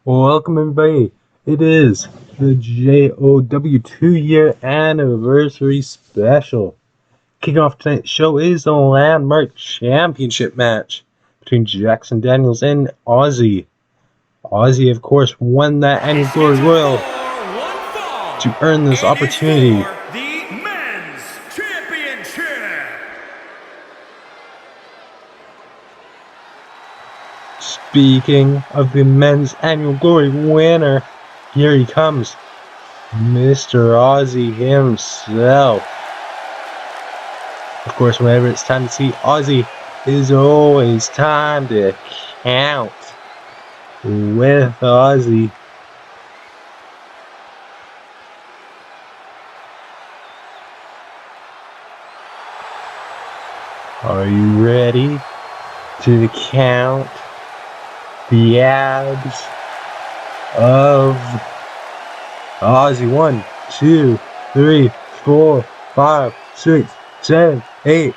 Welcome everybody. It is the JOW 2-year anniversary special. Kicking off tonight's show is the landmark championship match between Jackson Daniels and Ozzy. Ozzy, of course, won that annual Glory Royal to earn this opportunity. The men's championship. Speaking of the men's annual Glory winner, here he comes, Mr. Ozzy himself. Of course, whenever it's time to see Ozzy, it is always time to count with Ozzy. Are you ready to count the abs of Ozzy? 1, 2, 3, 4, 5, 6, 7, 8.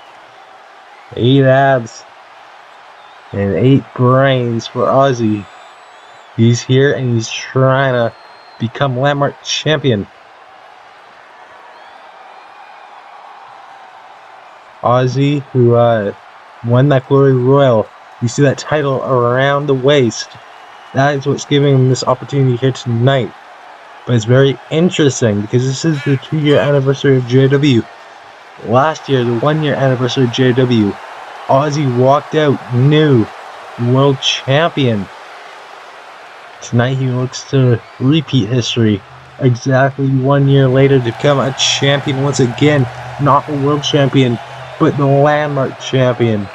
8 abs and 8 brains for Ozzy. He's here and he's trying to become landmark champion. Ozzy, who won that Glory Royal. You see that title around the waist. That is what's giving him this opportunity here tonight. But it's very interesting because this is the 2-year anniversary of JW. Last year, the 1-year anniversary of JW, Ozzy walked out new world champion. Tonight he looks to repeat history exactly 1 year later to become a champion once again. Not the world champion, but the landmark champion.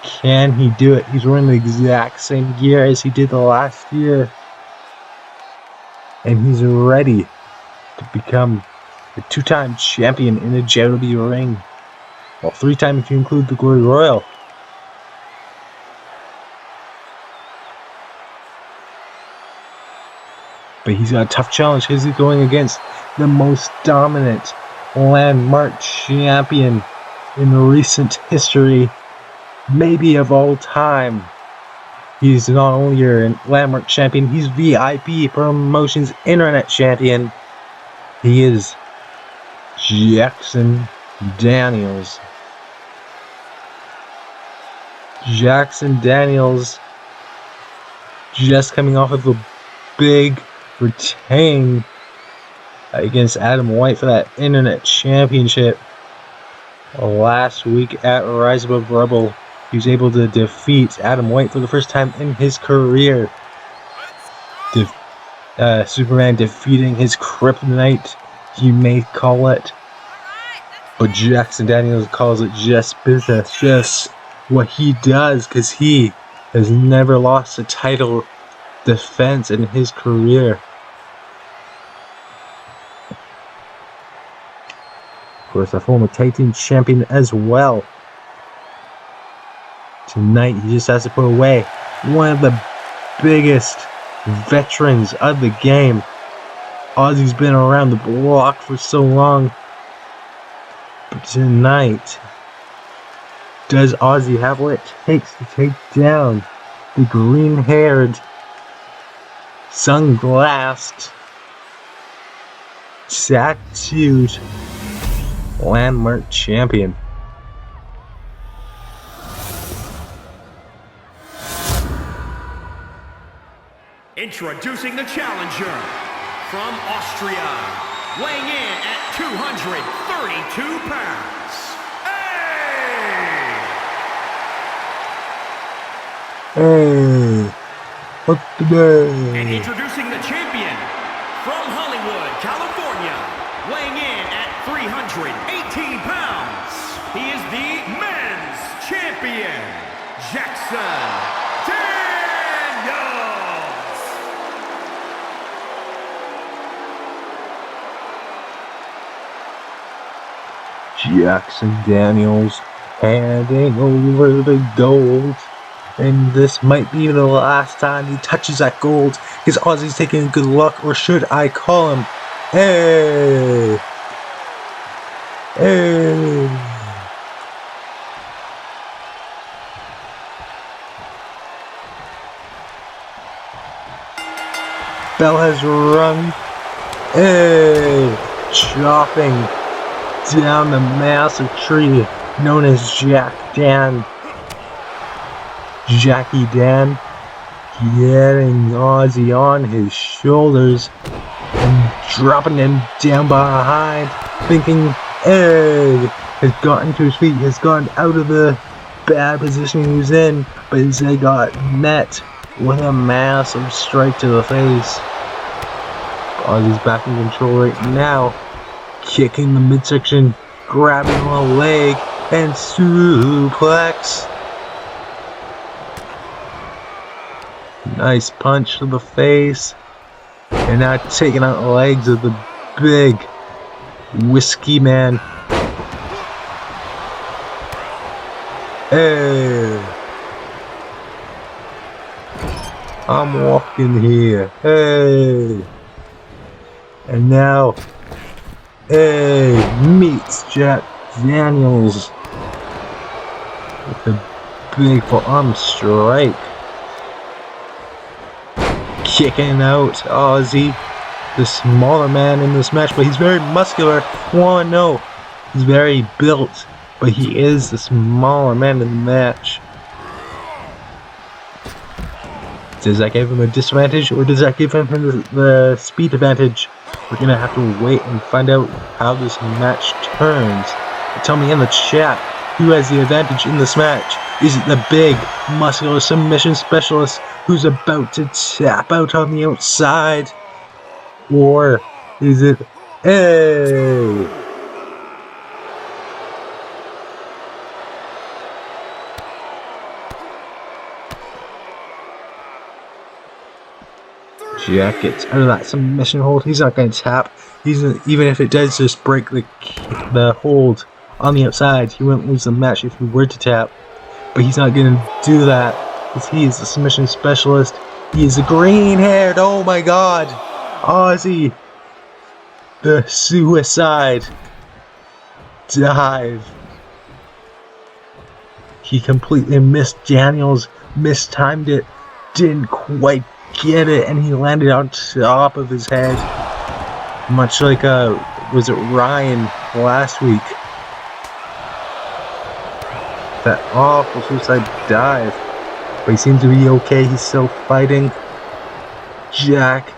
Can he do it? He's wearing the exact same gear as he did the last year. And he's ready to become a 2-time champion in the JW ring. Well, 3-time if you include the Glory Royal. But he's got a tough challenge because he's going against the most dominant landmark champion in recent history, maybe of all time. He's not only your landmark champion, he's VIP Promotions Internet champion. He is Jackson Daniels. Jackson Daniels just coming off of a big retain against Adam White for that Internet Championship last week at Rise Above Rebel. He was able to defeat Adam White for the first time in his career. Superman defeating his kryptonite, you may call it. But Jackson Daniels calls it just business, just what he does, because he has never lost a title defense in his career. Of course, a former tag team champion as well. Tonight, he just has to put away one of the biggest veterans of the game. Ozzy's been around the block for so long. But tonight, does Ozzy have what it takes to take down the green-haired, sunglassed, tattooed landmark champion? Introducing the challenger from Austria, weighing in at 232 pounds. Hey, what's the name? And introducing the champion from Hollywood, California, weighing in at 318 pounds. He is the men's champion, Jackson Daniels. Jackson Daniels handing over the gold. And this might be the last time he touches that gold. Is Ozzy's taking good luck, or should I call him? Hey! Hey! bell has rung. Hey, chopping down the massive tree known as Jackie Dan, getting Ozzy on his shoulders and dropping him down behind, thinking, hey, has gotten to his feet, has gotten out of the bad position he was in, but instead got met with a massive strike to the face. Ozzy's back in control right now, kicking the midsection, grabbing a leg, and suplex. Nice punch to the face. And now taking out the legs of the big whiskey man. Hey, I'm walking here. Hey. And now, hey, meets Jack Daniels with a big forearm strike. Kicking out Ozzy, the smaller man in this match, but he's very muscular. Oh no, he's very built, but he is the smaller man in the match. Does that give him a disadvantage, or does that give him the speed advantage? We're gonna have to wait and find out how this match turns. Tell me in the chat, who has the advantage in this match? Is it the big, muscular submission specialist who's about to tap out on the outside? Or is it, hey, Jack gets out of that submission hold. He's not going to tap. Even if it does just break the hold on the outside, he won't lose the match if he were to tap. But he's not going to do that because he is the submission specialist. He is the green-haired. Oh my God, Ozzy, the suicide dive. He completely missed Daniels, mistimed it, didn't quite get it, and he landed on top of his head, much like was it Ryan last week? That awful suicide dive. But he seems to be okay. He's still fighting. Jack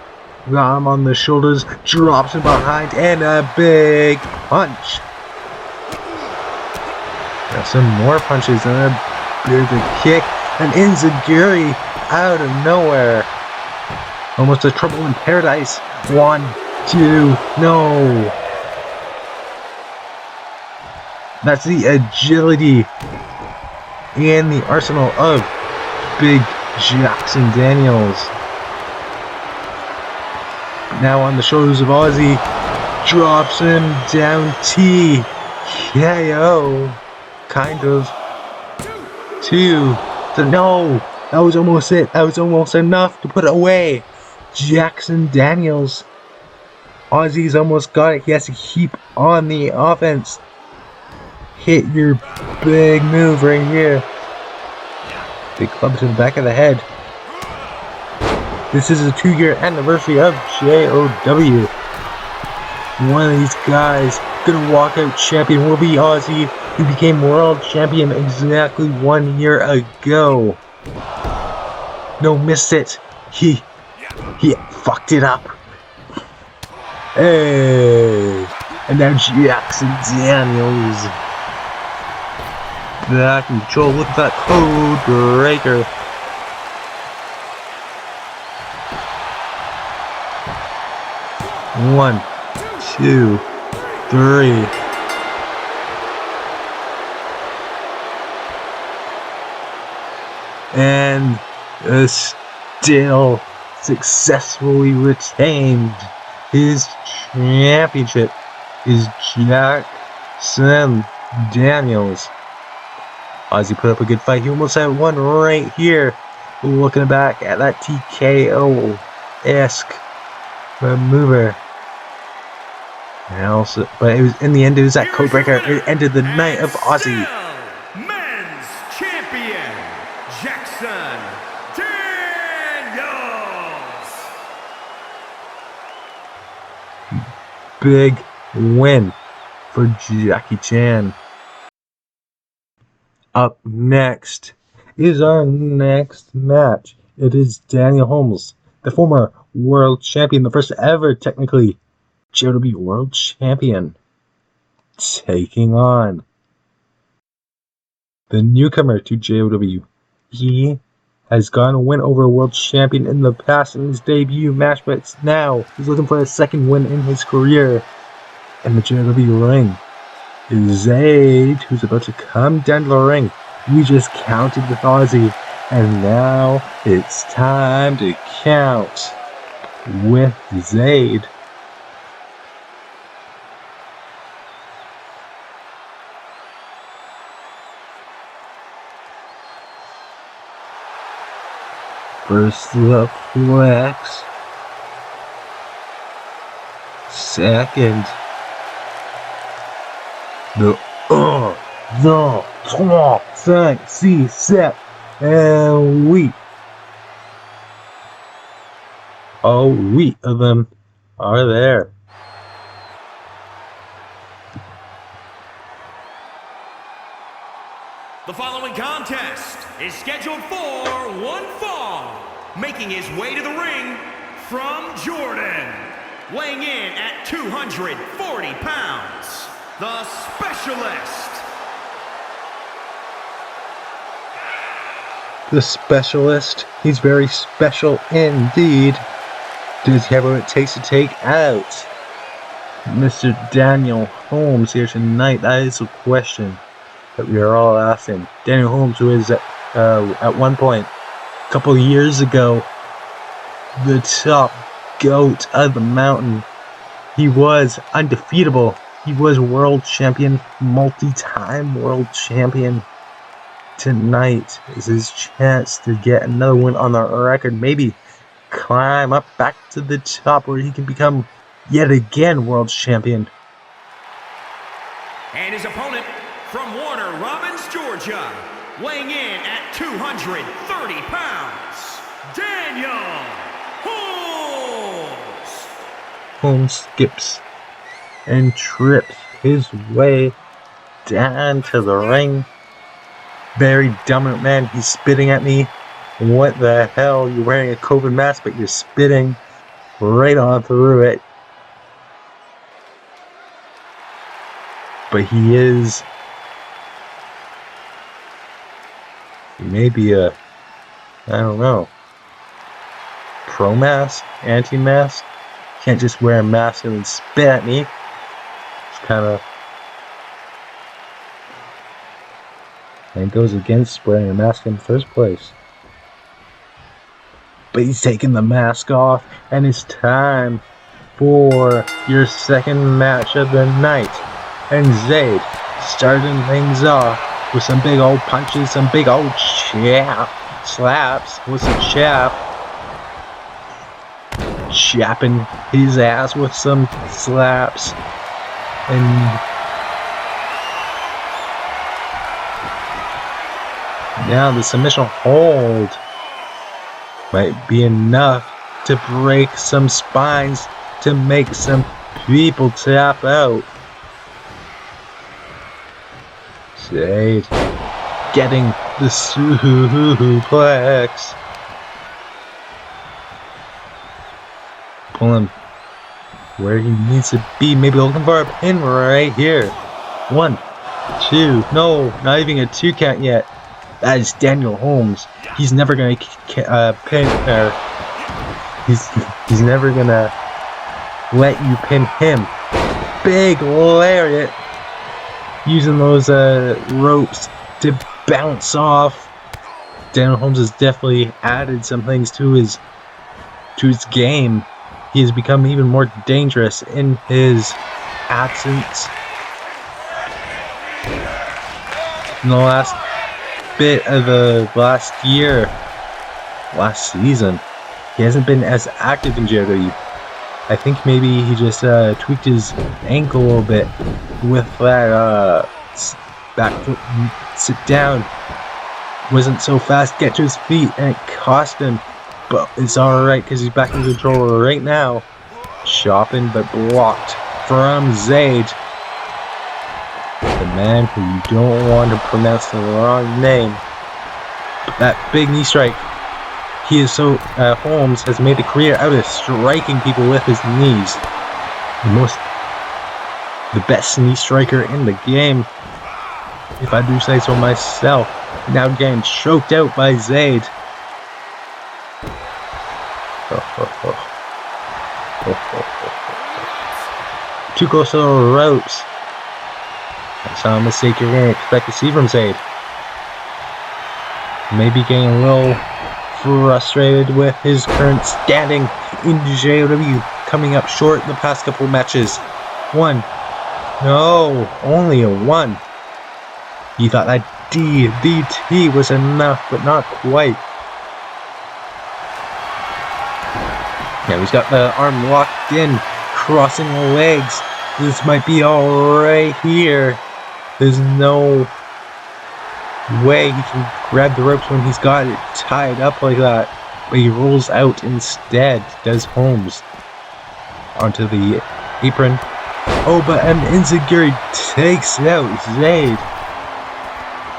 got him on the shoulders, drops him behind, and a big punch. Got some more punches and a big kick, and enziguri out of nowhere. Almost a trouble in paradise. 1, 2, no. That's the agility and the arsenal of Big Jackson Daniels. Now on the shoulders of Ozzy, drops him down TKO. Kind of. 2. So no, that was almost it. That was almost enough to put it away. Jackson Daniels. Ozzy's almost got it. He has to keep on the offense. Hit your big move right here. Big club to the back of the head. This is a 2-year anniversary of JOW. One of these guys gonna walk out champion will be Ozzy, who became world champion exactly 1 year ago. No, missed it. He fucked it up. Hey, and now Jackson Daniels back in control. Look at that code breaker. One, 2, 3. And still successfully retained his championship is Jackson Daniels. Ozzy put up a good fight. He almost had one right here. Looking back at that TKO-esque mover. And also, but it was in the end, it was that codebreaker. It ended the night of Ozzy. Men's champion, Jackson Daniels. big win for Jackie Chan. Up next is our next match. It is Daniel Holmes, the former world champion, the first ever, technically, JOW world champion, taking on the newcomer to JOW. He has gotten a win over a world champion in the past in his debut match, but now he's looking for a second win in his career in the JOW ring. Zayd, who's about to come down to the ring. We just counted with Ozzy, and now it's time to count with Zayd. First the flex. Second, the 1, 2, 3, 5, 6, 7, and 8. All 8 of them are there. The following contest is scheduled for one fall. Making his way to the ring from Jordan, weighing in at 240 pounds, the Specialist. The Specialist, he's very special indeed. Does he have what it takes to take out Mr. Daniel Holmes here tonight? That is a question that we are all asking. Daniel Holmes, who is at one point, a couple of years ago, the top goat of the mountain. He was undefeatable. He was world champion, multi-time world champion. Tonight is his chance to get another win on the record. Maybe climb up back to the top where he can become yet again world champion. And his opponent from Warner Robins, Georgia, weighing in at 230 pounds, Daniel Holmes. Holmes skips and trips his way down to the ring. Very dominant man. He's spitting at me. What the hell? You're wearing a COVID mask, but you're spitting right on through it. But he may be a, I don't know, pro-mask, anti-mask. Can't just wear a mask and then spit at me. It's kind of, and it goes against wearing a mask in the first place. But he's taking the mask off, and it's time for your second match of the night. And Zayd starting things off with some big old punches, some big old slaps with some chapping his ass with some slaps. And now the submission hold might be enough to break some spines, to make some people tap out. Zayd getting the suplex. Pull him where he needs to be. Maybe looking for a pin right here. 1, 2. No, not even a 2 count yet. That is Daniel Holmes. He's never gonna pin. He's never gonna let you pin him. Big lariat. Using those ropes to bounce off. Daniel Holmes has definitely added some things to his game. He has become even more dangerous in his absence. In the last bit of the last season, he hasn't been as active in JOW. I think maybe he just tweaked his ankle a little bit with that back foot sit down. Wasn't so fast, get to his feet, and it cost him. But it's alright because he's back in control right now. Chopping but blocked from Zayd. The man who you don't want to pronounce the wrong name. That big knee strike. Holmes has made a career out of striking people with his knees. The best knee striker in the game, if I do say so myself. Now getting choked out by Zayd. Too close to the ropes. That's not a mistake you're going to expect to see from Zayd. Maybe getting a little frustrated with his current standing in JOW, coming up short the past couple matches. No, only a 1. He thought that DDT was enough, but not quite. Now he's got the arm locked in, crossing the legs. This might be alright here. There's no way he can grab the ropes when he's got it tied up like that. But he rolls out instead, does Holmes. Onto the apron. Oh, but an enziguri takes out Zayd.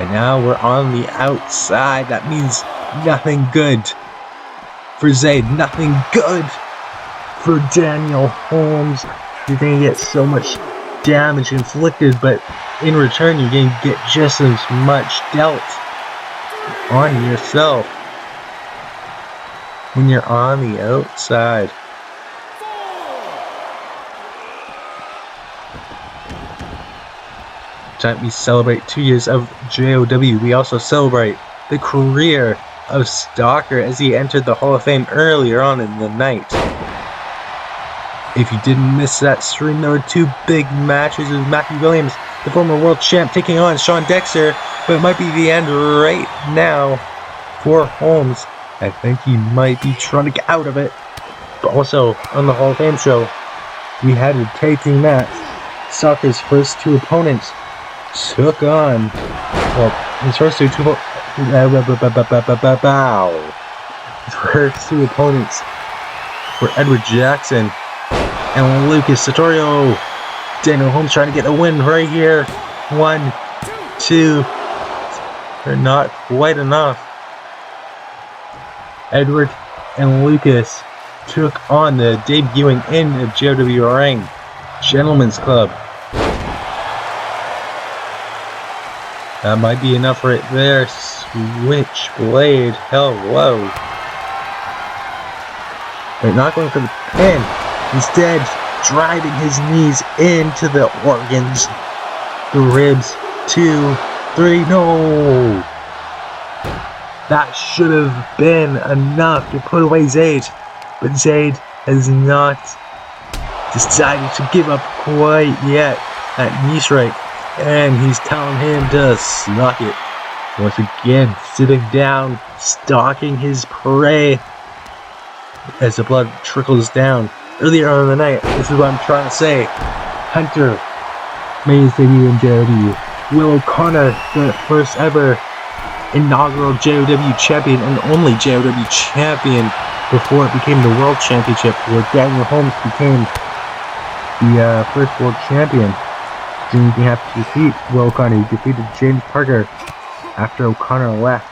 And now we're on the outside. That means nothing good for Zayd. Nothing good for Daniel Holmes. You're going to get so much damage inflicted, but in return you're going to get just as much dealt on yourself when you're on the outside. Time we celebrate 2 years of JOW, we also celebrate the career of Stalker as he entered the Hall of Fame earlier on in the night. If you didn't miss that stream, there were 2 big matches with Matthew Williams, the former world champ, taking on Sean Dexter, but it might be the end right now for Holmes. I think he might be trying to get out of it. But also, on the Hall of Fame show, we had a tag team match. Stalker's first 2 opponents took on, well, his first two opponents were Edward Jackson and Lucas Sartorio. Daniel Holmes trying to get a win right here. 1, 2, they're not quite enough. Edward and Lucas took on the debuting in a JOW ring, Gentlemen's Club. That might be enough right there. Switchblade. Hello. They're not going for the pin. Instead, driving his knees into the organs. The ribs. 2, 3. No. That should have been enough to put away Zayd. But Zayd has not decided to give up quite yet. That knee strike. And he's telling him to suck it. Once again, sitting down, stalking his prey as the blood trickles down. Earlier on in the night, this is what I'm trying to say. Hunter made his debut in JOW. Will O'Connor, the first ever inaugural JOW champion and only JOW champion before it became the World Championship, where Daniel Holmes became the first world champion. Didn't even have to defeat Will O'Connor. He defeated James Parker after O'Connor left.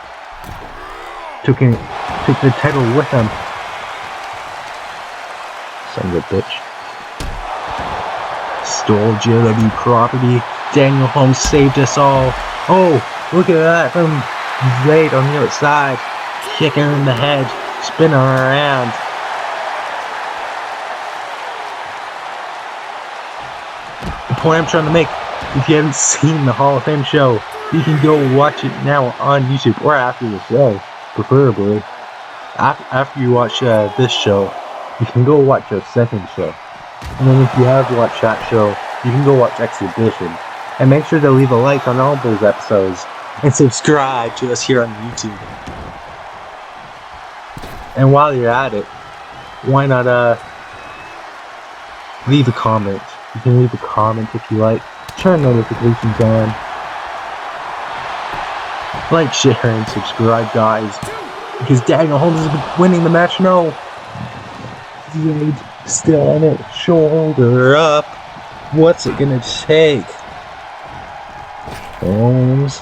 Took the title with him. Son of a bitch. Stole JOW property. Daniel Holmes saved us all. Oh, look at that from Zayd on the outside. Kicking in the head. Spinning around. The point I'm trying to make, if you haven't seen the Hall of Fame show, you can go watch it now on YouTube, or after the show, preferably. After you watch this show, you can go watch the second show. And then if you have watched that show, you can go watch Exhibition. And make sure to leave a like on all those episodes, and subscribe to us here on YouTube. And while you're at it, why not leave a comment. You can leave a comment if you like. Turn notifications on. Like, share, and subscribe, guys. Because Daniel Holmes is winning the match. No. Zayd still in it. Shoulder up. What's it gonna take? Holmes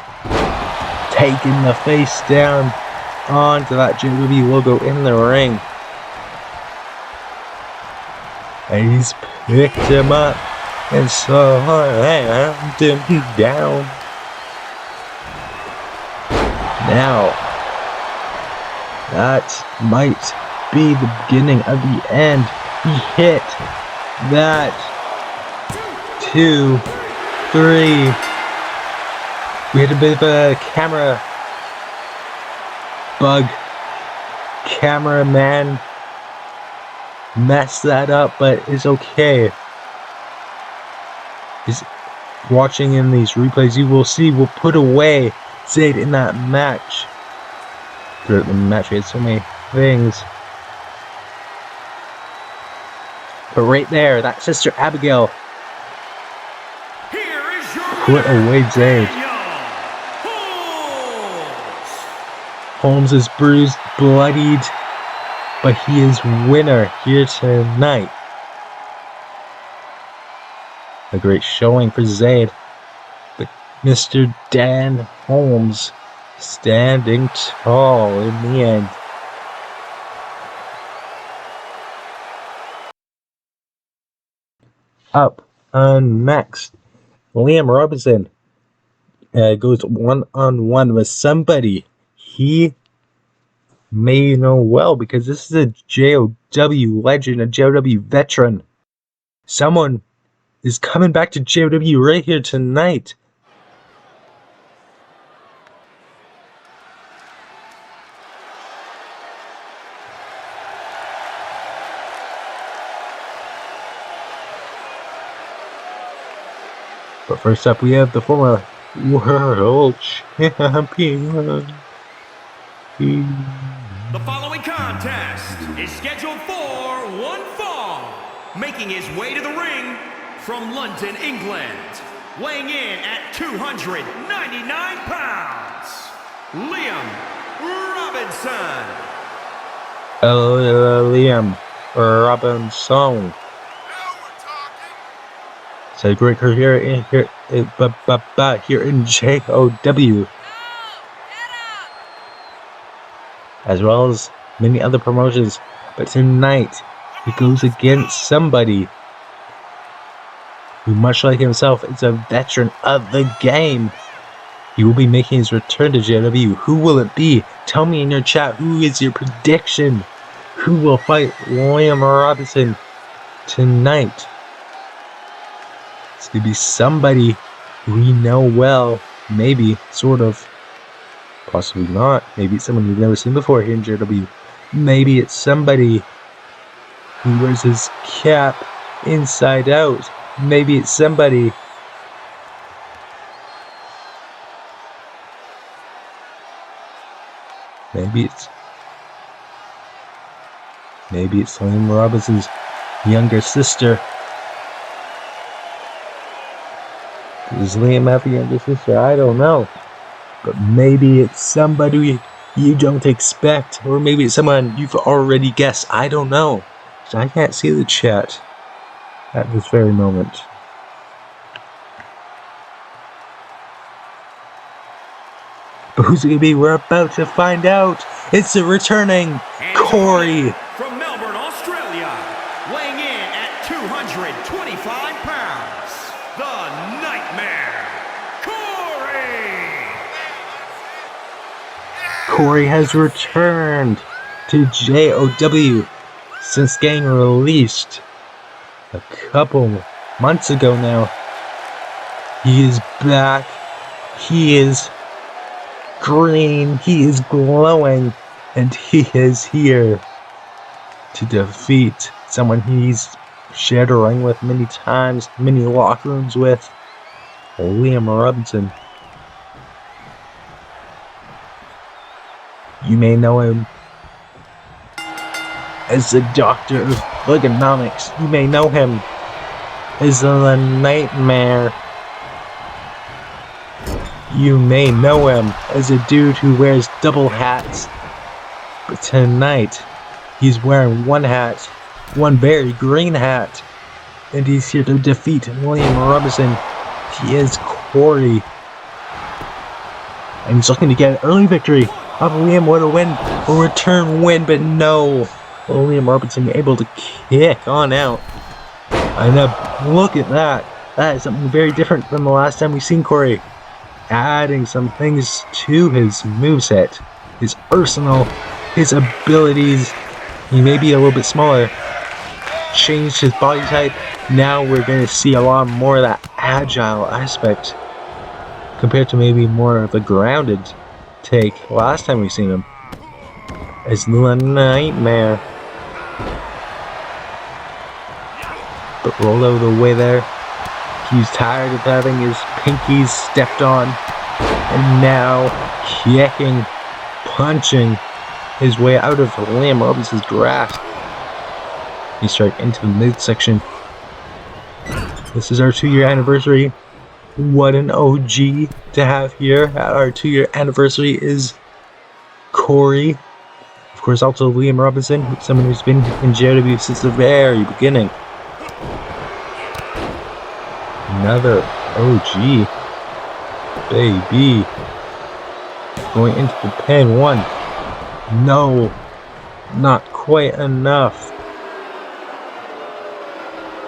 taking the face down onto that JOW logo in the ring. And he's picked him up and slammed him down. Now, that might be the beginning of the end. He hit that. 2, 3. We had a bit of a camera bug. Cameraman messed that up, but it's okay. He's watching in these replays. You will see we'll put away Zayd in that match. Throughout the match, we had so many things. But right there, that Sister Abigail put away Zayd. Holmes is bruised, bloodied, but he is winner here tonight. A great showing for Zayd, but Mr. Dan Holmes standing tall in the end. Up next, Liam Robinson goes one-on-one with somebody he may know well, because this is a JOW legend, a JOW veteran. Someone is coming back to JOW right here tonight. But first up, we have the former World Champion. The following contest is scheduled for one fall. Making his way to the ring from London, England, weighing in at 299 pounds, Liam Robinson. Liam Robinson. It's a great career here in JOW, as well as many other promotions. But tonight, he goes against somebody who, much like himself, is a veteran of the game. He will be making his return to JOW. Who will it be? Tell me in your chat, who is your prediction? Who will fight Liam Robinson tonight? It's going to be somebody we know well, maybe, sort of, possibly not. Maybe it's someone we've never seen before here in JOW. Maybe it's somebody who wears his cap inside out. Maybe it's somebody maybe it's Liam Robinson's younger sister. Does Liam have a younger sister? I don't know. But maybe it's somebody you don't expect. Or maybe it's someone you've already guessed. I don't know. So I can't see the chat at this very moment. But who's it going to be? We're about to find out. It's the returning Corey. From Melbourne, Australia, weighing in at 225 pounds, the Nightmare, Corey. Corey has returned to JOW since getting released a couple months ago now. He is back. He is green. He is glowing. And he is here to defeat someone he's shared a ring with many times, many locker rooms with, Liam Robinson. You may know him as the Doctor of Ergonomics. You may know him as the Nightmare. You may know him as a dude who wears double hats. But tonight, he's wearing one hat, one very green hat. And he's here to defeat William Robinson. He is Corey. And he's looking to get an early victory. William would have win, a return win, but no. William Robinson able to kick on out. And look at that. That is something very different than the last time we've seen Corey. Adding some things to his moveset, his arsenal, his abilities. He may be a little bit smaller. Changed his body type. Now we're going to see a lot more of that agile aspect compared to maybe more of a grounded take last time we've seen him. It's the Nightmare. But rolled out of the way there. He's tired of having his pinkies stepped on. And now kicking, punching his way out of William Robinson's grasp. He's straight into the midsection. This is our 2-year anniversary. What an OG to have here at our 2-year anniversary is Corey. Of course, also William Robinson, someone who's been in JOW since the very beginning. Another OG. Baby. Going into the pin. 1. No. Not quite enough.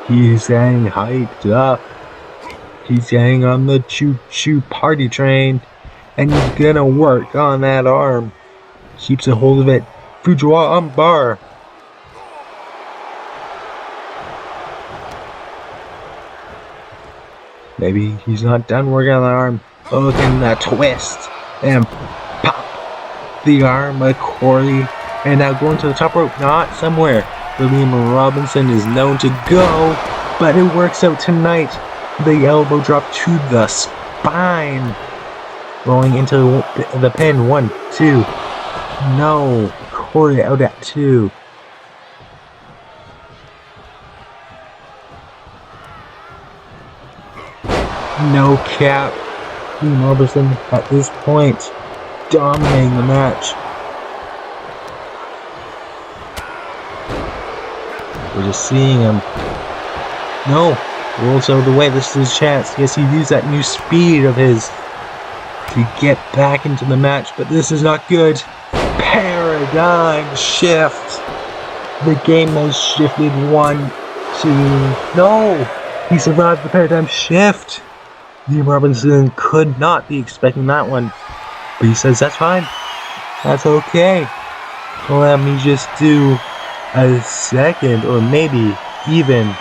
He's getting hyped up. He's getting on the choo-choo party train. And he's gonna work on that arm. Keeps a hold of it. Fujiwara on bar. Maybe he's not done working on the arm. Oh, look at that twist. And pop. The arm of Corey. And now going to the top rope. Not somewhere William Robinson is known to go. But it works out tonight. The elbow drop to the spine. Rolling into the pin. 1, 2. No. Corey out at 2. No cap. William Robinson at this point dominating the match. We're just seeing him. No. Rolls out of the way. This is his chance. Yes, he used that new speed of his to get back into the match, but this is not good. Paradigm shift. The game has shifted. 1, 2. No. He survived the paradigm shift. William Robinson could not be expecting that one. But he says, that's fine. That's okay. Let me just do a second or maybe even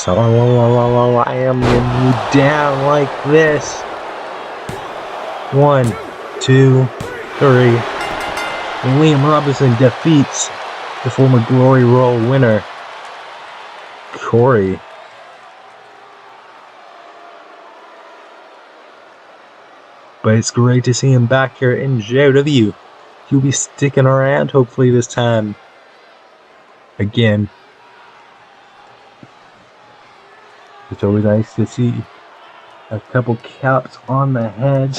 I am you down like this. 1, 2, 3. William Robinson defeats the former Glory Roll winner, Corey. But it's great to see him back here in JOW. He'll be sticking around hopefully this time. Again. It's always nice to see a couple caps on the head.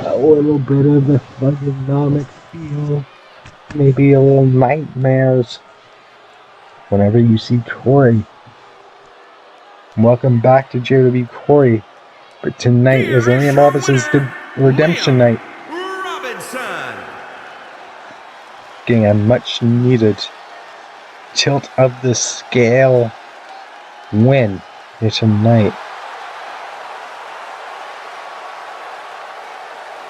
A little bit of the thugonomic feel. Maybe a little nightmares. Whenever you see Corey. Welcome back to JOW Corey. But tonight is William Robinson's redemption night. Robinson. Getting a much needed tilt of the scale win here tonight.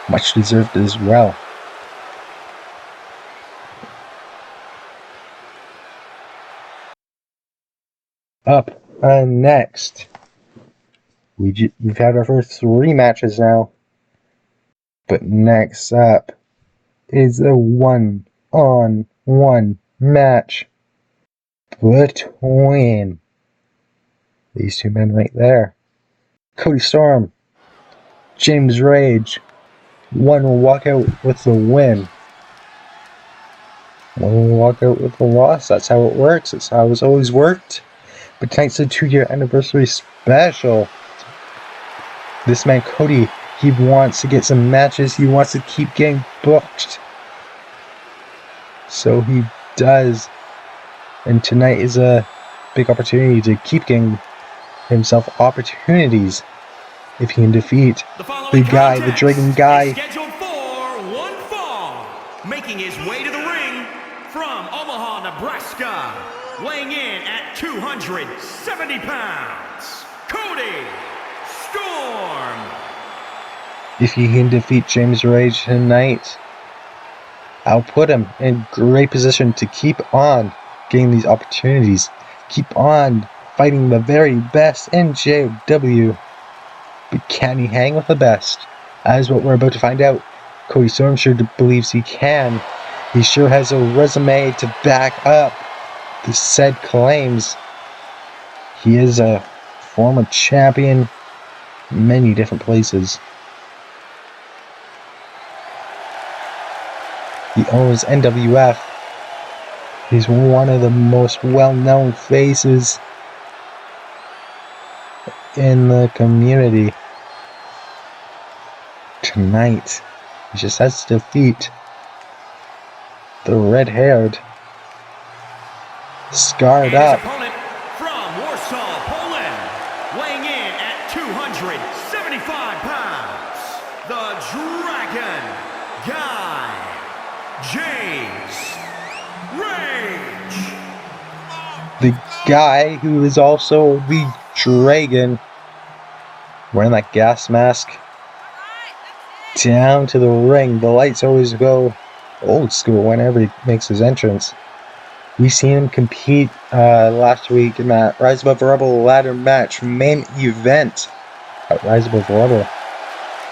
Much deserved as well. Up next. We've had our first 3 matches now. But next up is a 1-on-1 match between these 2 men right there. Cody Storm, James Rage. One will walk out with the win. One will walk out with the loss. That's how it works. That's how it's always worked. But tonight's the 2-year anniversary special. This man, Cody, he wants to get some matches. He wants to keep getting booked. So he does. And tonight is a big opportunity to keep getting himself opportunities if he can defeat the guy, the Dragon guy. Scheduled for one fall, making his way to the ring from Omaha, Nebraska, weighing in at 270 pounds, Cody Storm. If he can defeat James Rage tonight, I'll put him in great position to keep on getting these opportunities, keep on fighting the very best in JOW. But can he hang with the best? That is what we're about to find out. Cody Storm sure believes he can. He sure has a resume to back up the said claims. He is a former champion in many different places. He owns NWF. He's one of the most well-known faces in the community. Tonight, he just has to defeat the red-haired, scarred up opponent from Warsaw, Poland, weighing in at 275 pounds, the Dragon Guy, James Rage. the guy who is also the Dragon, wearing that gas mask, down to the ring. The lights always go old school whenever he makes his entrance. We seen him compete last week in that Rise Above Rebel ladder match main event at Rise Above Rebel.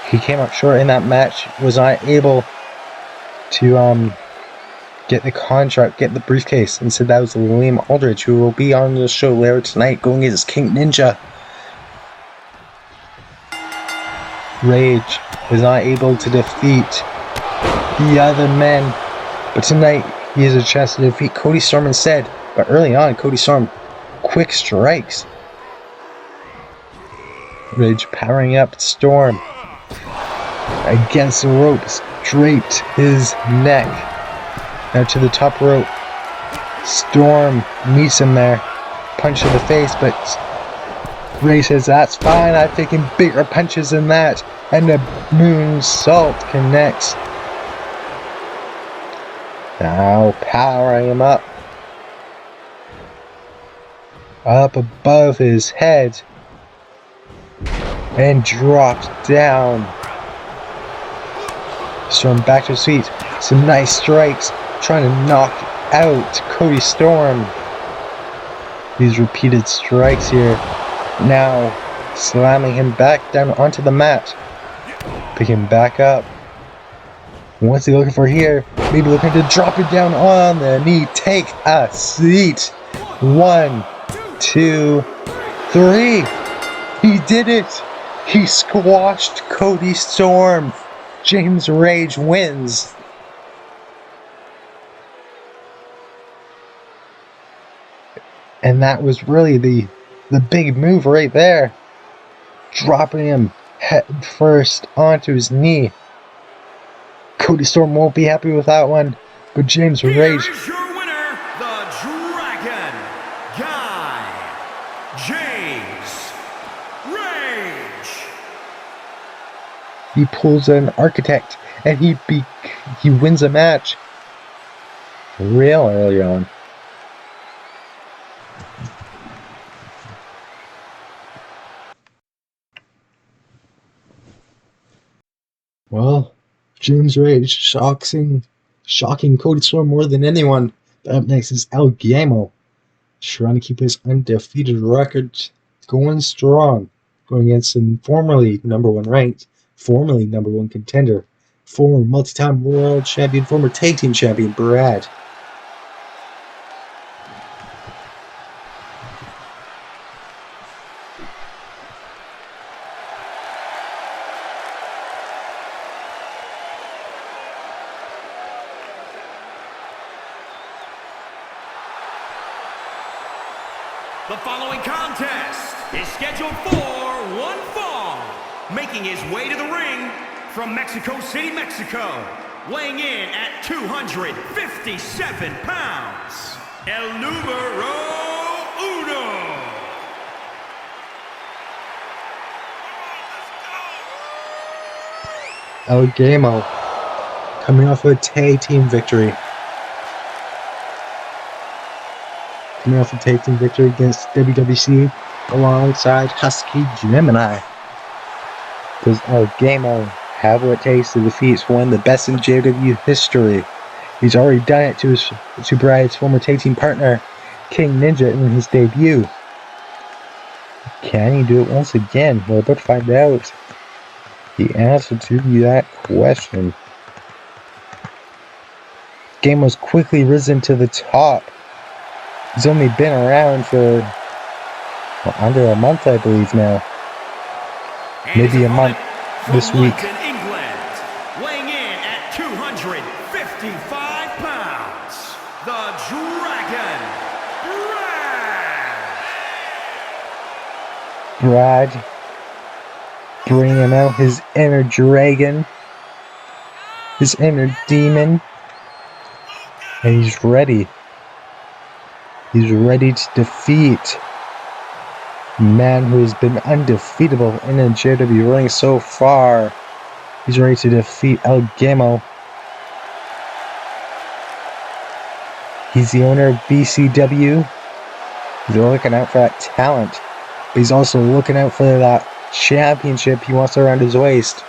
He came up short in that match, was not able to get the contract, get the briefcase. Instead, that was Liam Aldridge, who will be on the show later tonight, going against King Ninja. Rage was not able to defeat the other men, but tonight he has a chance to defeat Cody Storm instead. But early on, Cody Storm quick strikes. Rage powering up Storm against the ropes, draped his neck. Now to the top rope. Storm meets him there. Punch to the face, but Ray says, that's fine, I've taken bigger punches than that. And the moonsault connects. Now powering him up. Up above his head. And drops down. Storm back to his feet. Some nice strikes. Trying to knock out Cody Storm. These repeated strikes here. Now slamming him back down onto the mat. Picking him back up. What's he looking for here? Maybe looking to drop it down on the knee. Take a seat. 1, 2, 3. He did it. He squashed Cody Storm. James Rage wins. And that was really the big move right there. Dropping him head first onto his knee. Cody Storm won't be happy with that one. But James Rage. Here's your winner, the Dragon Guy, James Rage. He pulls an architect and he wins a match real early on. Well, James Rage shocking Cody Storm more than anyone. Up next is El Guillermo, trying to keep his undefeated record going strong, going against some formerly number one ranked, formerly number one contender, former multi-time world champion, former tag team champion, Brad. The following contest is scheduled for one fall, making his way to the ring from Mexico City, Mexico, weighing in at 257 pounds, El Numero Uno, El Gamo coming off a tag team victory. Coming off a tag team victory against WWC alongside Husky Gemini. Does El Gamo have what it takes to defeat one of the best in JOW history? He's already done it to Brad's former tag team partner, King Ninja, in his debut. Can he do it once again? We're about to find out the answer to that question. Gamo's quickly risen to the top. He's only been around for under a month, I believe now. Maybe a month this week. London, England, weighing in at 255 pounds, the Dragon, Brad bringing out his inner dragon, his inner demon, and he's ready. He's ready to defeat the man who has been undefeatable in the JOW ring so far. He's ready to defeat El Gamo. He's the owner of BCW. He's looking out for that talent, but he's also looking out for that championship he wants around his waist.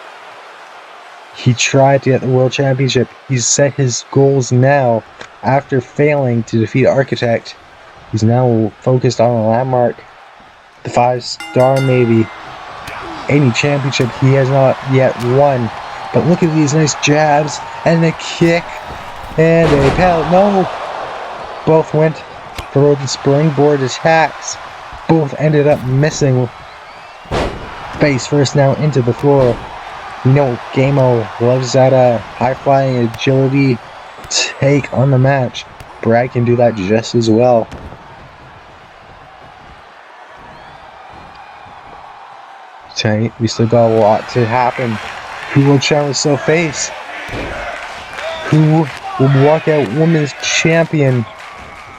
He tried to get the World Championship. He's set his goals now after failing to defeat Architect. He's now focused on a landmark, the 5-star maybe. Any championship he has not yet won. But look at these nice jabs and the kick and a pedal. No! Both went for the springboard attacks. Both ended up missing. Face first now into the floor. You know, Gamo loves that high-flying agility take on the match. Brad can do that just as well. Tonight, we still got a lot to happen. Who will challenge Self Face? Who will walk out women's champion?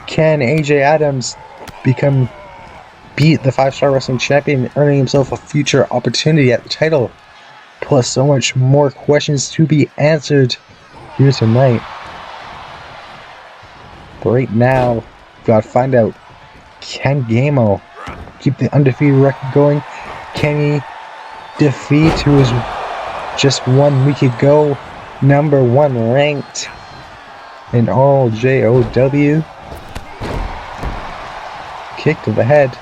Can AJ Adams beat the 5-star wrestling champion, earning himself a future opportunity at the title? Plus so much more questions to be answered here tonight. But right now, we've got to find out, can Gamo keep the undefeated record going? Can he defeat who was just 1 week ago #1 ranked in all JOW? Kick to the head.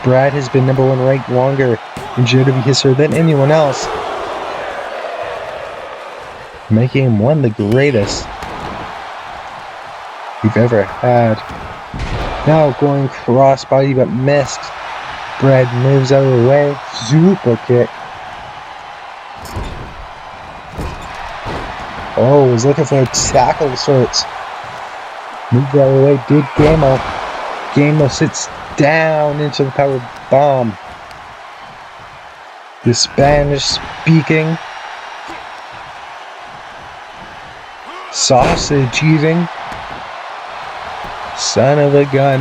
Brad has been #1 ranked longer in JOW history than anyone else, making him one of the greatest we've ever had. Now going crossbody but missed. Brad moves out of the way. Super kick. Oh, he's looking for a tackle of sorts. Moved out of the way. Did Gamo. Gamo sits down into the power bomb. The Spanish speaking, sausage eating son of a gun,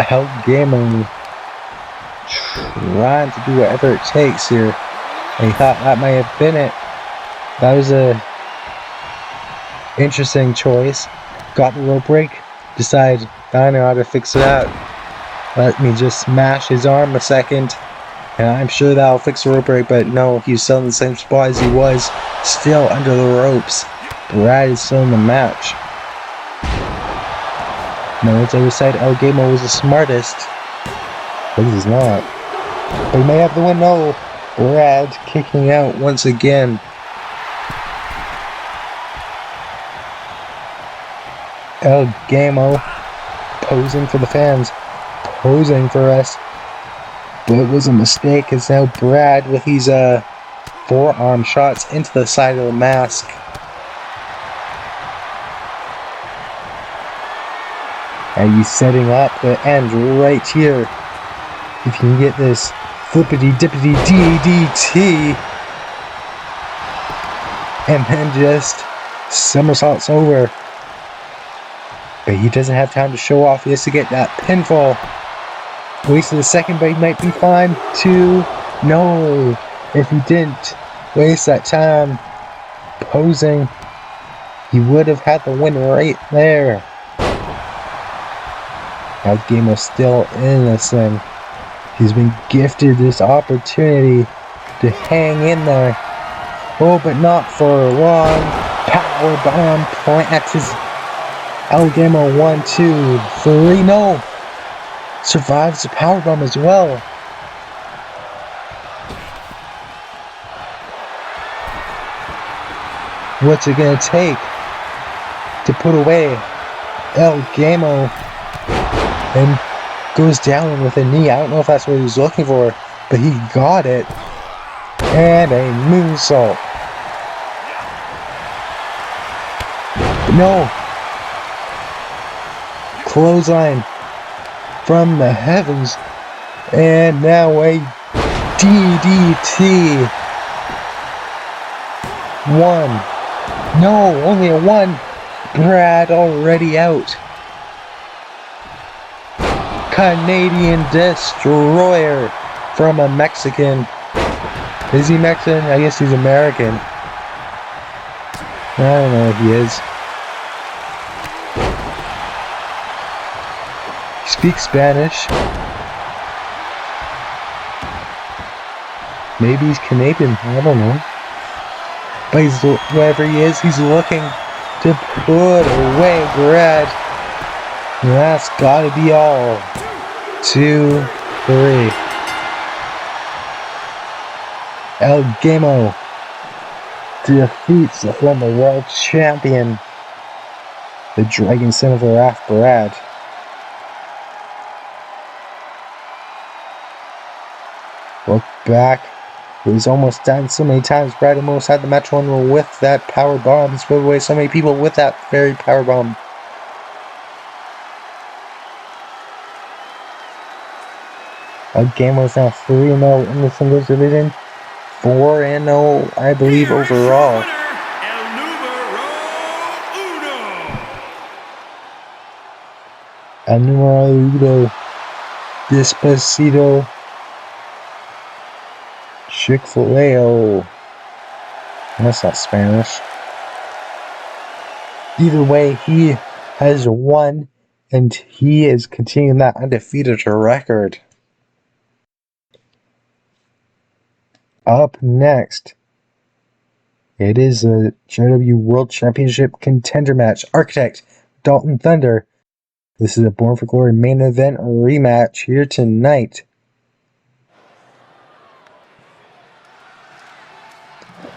El Gamo, trying to do whatever it takes here. And he thought that might have been it. That was a interesting choice. Got the rope break. Decided, I know how to fix that. Let me just smash his arm a second, and I'm sure that'll fix the rope break. But no, he's still in the same spot as he was, still under the ropes. Brad is still in the match. No, it's always said El Gamo was the smartest, but he's not. But he may have the win. No, Brad kicking out once again. El Gamo posing for the fans, posing for us, but it was a mistake. It's now Brad with these forearm shots into the side of the mask. And he's setting up the end right here. If you can get this flippity dippity DDT, and then just somersaults over. But he doesn't have time to show off. He has to get that pinfall. Wasted a second, but he might be fine. 2. No. If he didn't waste that time posing, he would have had the win right there. Now Game was still in this thing. He's been gifted this opportunity to hang in there. Oh, but not for long. Power bomb plants his El Gamo 1, 2, 3. No! Survives the power bomb as well. What's it gonna take to put away El Gamo? And goes down with a knee. I don't know if that's what he was looking for, but he got it. And a moonsault. No. Clothesline from the heavens. And now a DDT. 1. No, only a 1. Brad already out. Canadian Destroyer from a Mexican. Is he Mexican? I guess he's American. I don't know if he is. He speaks Spanish. Maybe he's Canadian. I don't know. But he's, wherever he is, he's looking to put away Brad. And that's gotta be all. 2, 3. El Gamo defeats the former world champion, the Dragon Son of Wrath, Brad. Look back. It was almost done so many times. Brad almost had the match won with that power bomb. He's put away so many people with that very power bomb. El Gamo is now 3-0 in the singles division. 4-0, I believe, overall. El numero uno. Despacito. Chick-fil-A. That's not Spanish. Either way, he has won, and he is continuing that undefeated record. Up next, it is a JOW World Championship contender match. Architect, Dalton Thunder. This is a Born for Glory main event rematch here tonight.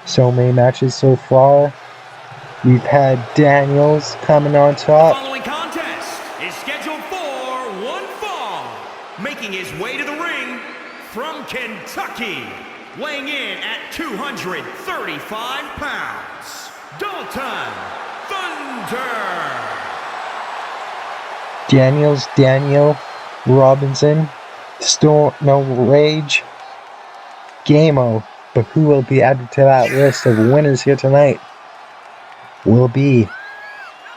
So many matches so far. We've had Daniels coming on top. The following contest is scheduled for one fall. Making his way to the ring from Kentucky. Weighing in at 235 pounds, Dalton Thunder. Daniel Robinson, Rage, Gamo. But who will be added to that list of winners here tonight? Will be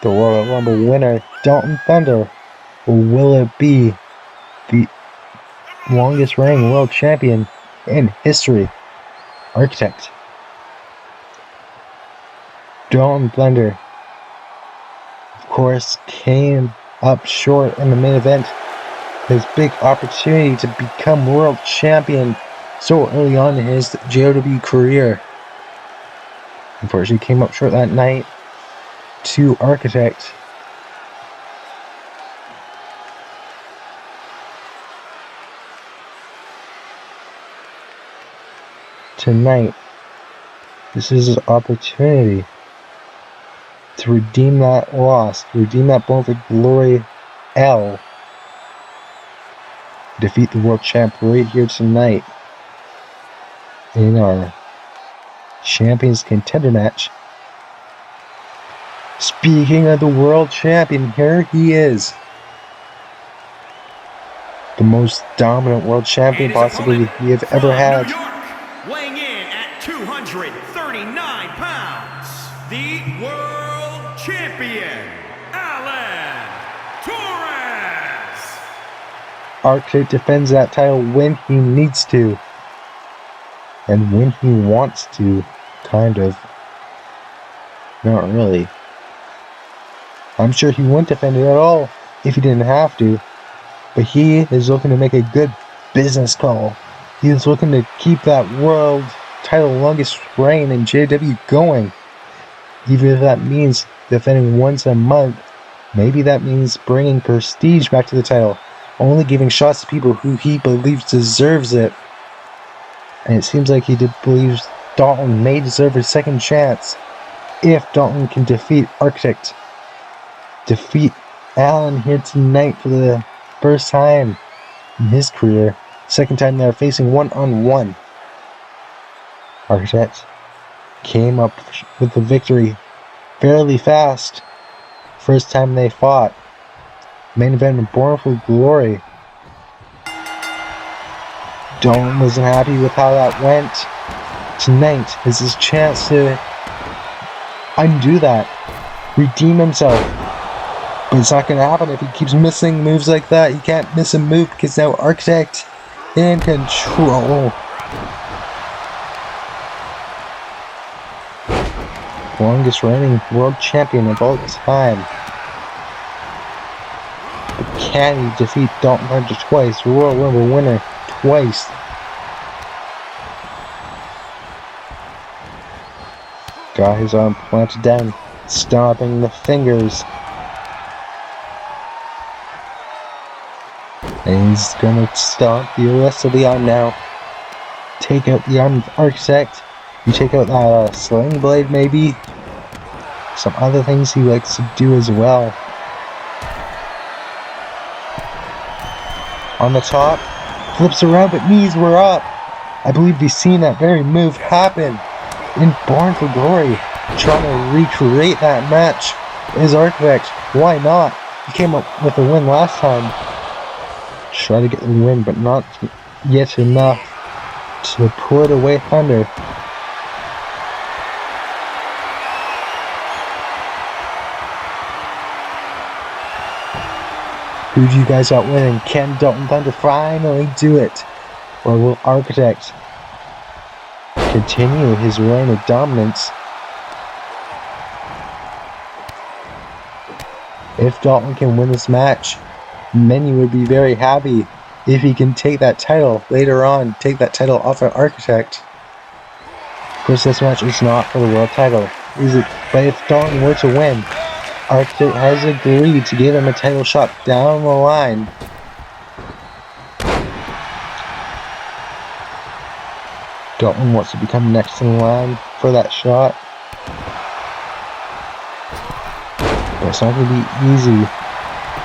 the Royal Rumble winner, Dalton Thunder, or will it be the longest reigning world champion in history, Architect? Dalton Thunder, of course, came up short in the main event. His big opportunity to become world champion so early on in his JOW career. Unfortunately, came up short that night to Architect. Tonight, this is his opportunity to redeem that loss, to redeem that Born for Glory L. Defeat the world champ right here tonight in our Champions Contender match. Speaking of the world champion, here he is. The most dominant world champion possibly we have ever had. Weighing in at 239 pounds, the world champion, Alan Torres. Arctic defends that title when he needs to. And when he wants to, kind of. Not really. I'm sure he wouldn't defend it at all if he didn't have to. But he is looking to make a good business call. He is looking to keep that world title longest reign in JW going. Even if that means defending once a month, maybe that means bringing prestige back to the title. Only giving shots to people who he believes deserves it. And it seems like he believes Dalton may deserve a second chance if Dalton can defeat Architect. Defeat Allen here tonight for the first time in his career. Second time they're facing one-on-one. Architect came up with the victory fairly fast. First time they fought. Main event Born for Glory. Dalton wasn't happy with how that went. Tonight is his chance to undo that. Redeem himself. But it's not going to happen if he keeps missing moves like that. He can't miss a move because now Architect in control. Longest reigning world champion of all time. But can he defeat Dalton Hunter twice? Royal Rumble winner twice. Got his arm planted down, stomping the fingers. And he's gonna stomp the rest of the arm now. Take out the arm of Architect. You take out that sling blade maybe. Some other things he likes to do as well. On the top, flips around but knees were up. I believe we've seen that very move happen in Born for Glory. Trying to recreate that match is Architect. Why not? He came up with a win last time. Try to get the win, but not yet enough to put away Thunder. Who do you guys got winning? Can Dalton Thunder finally do it? Or will Architect continue his reign of dominance? If Dalton can win this match, many would be very happy if he can take that title later on, take that title off of Architect. Of course, this match is not for the world title, is it? But if Dalton were to win, Architect has agreed to give him a title shot down the line. Dalton wants to become next in line for that shot. But it's not going to be easy.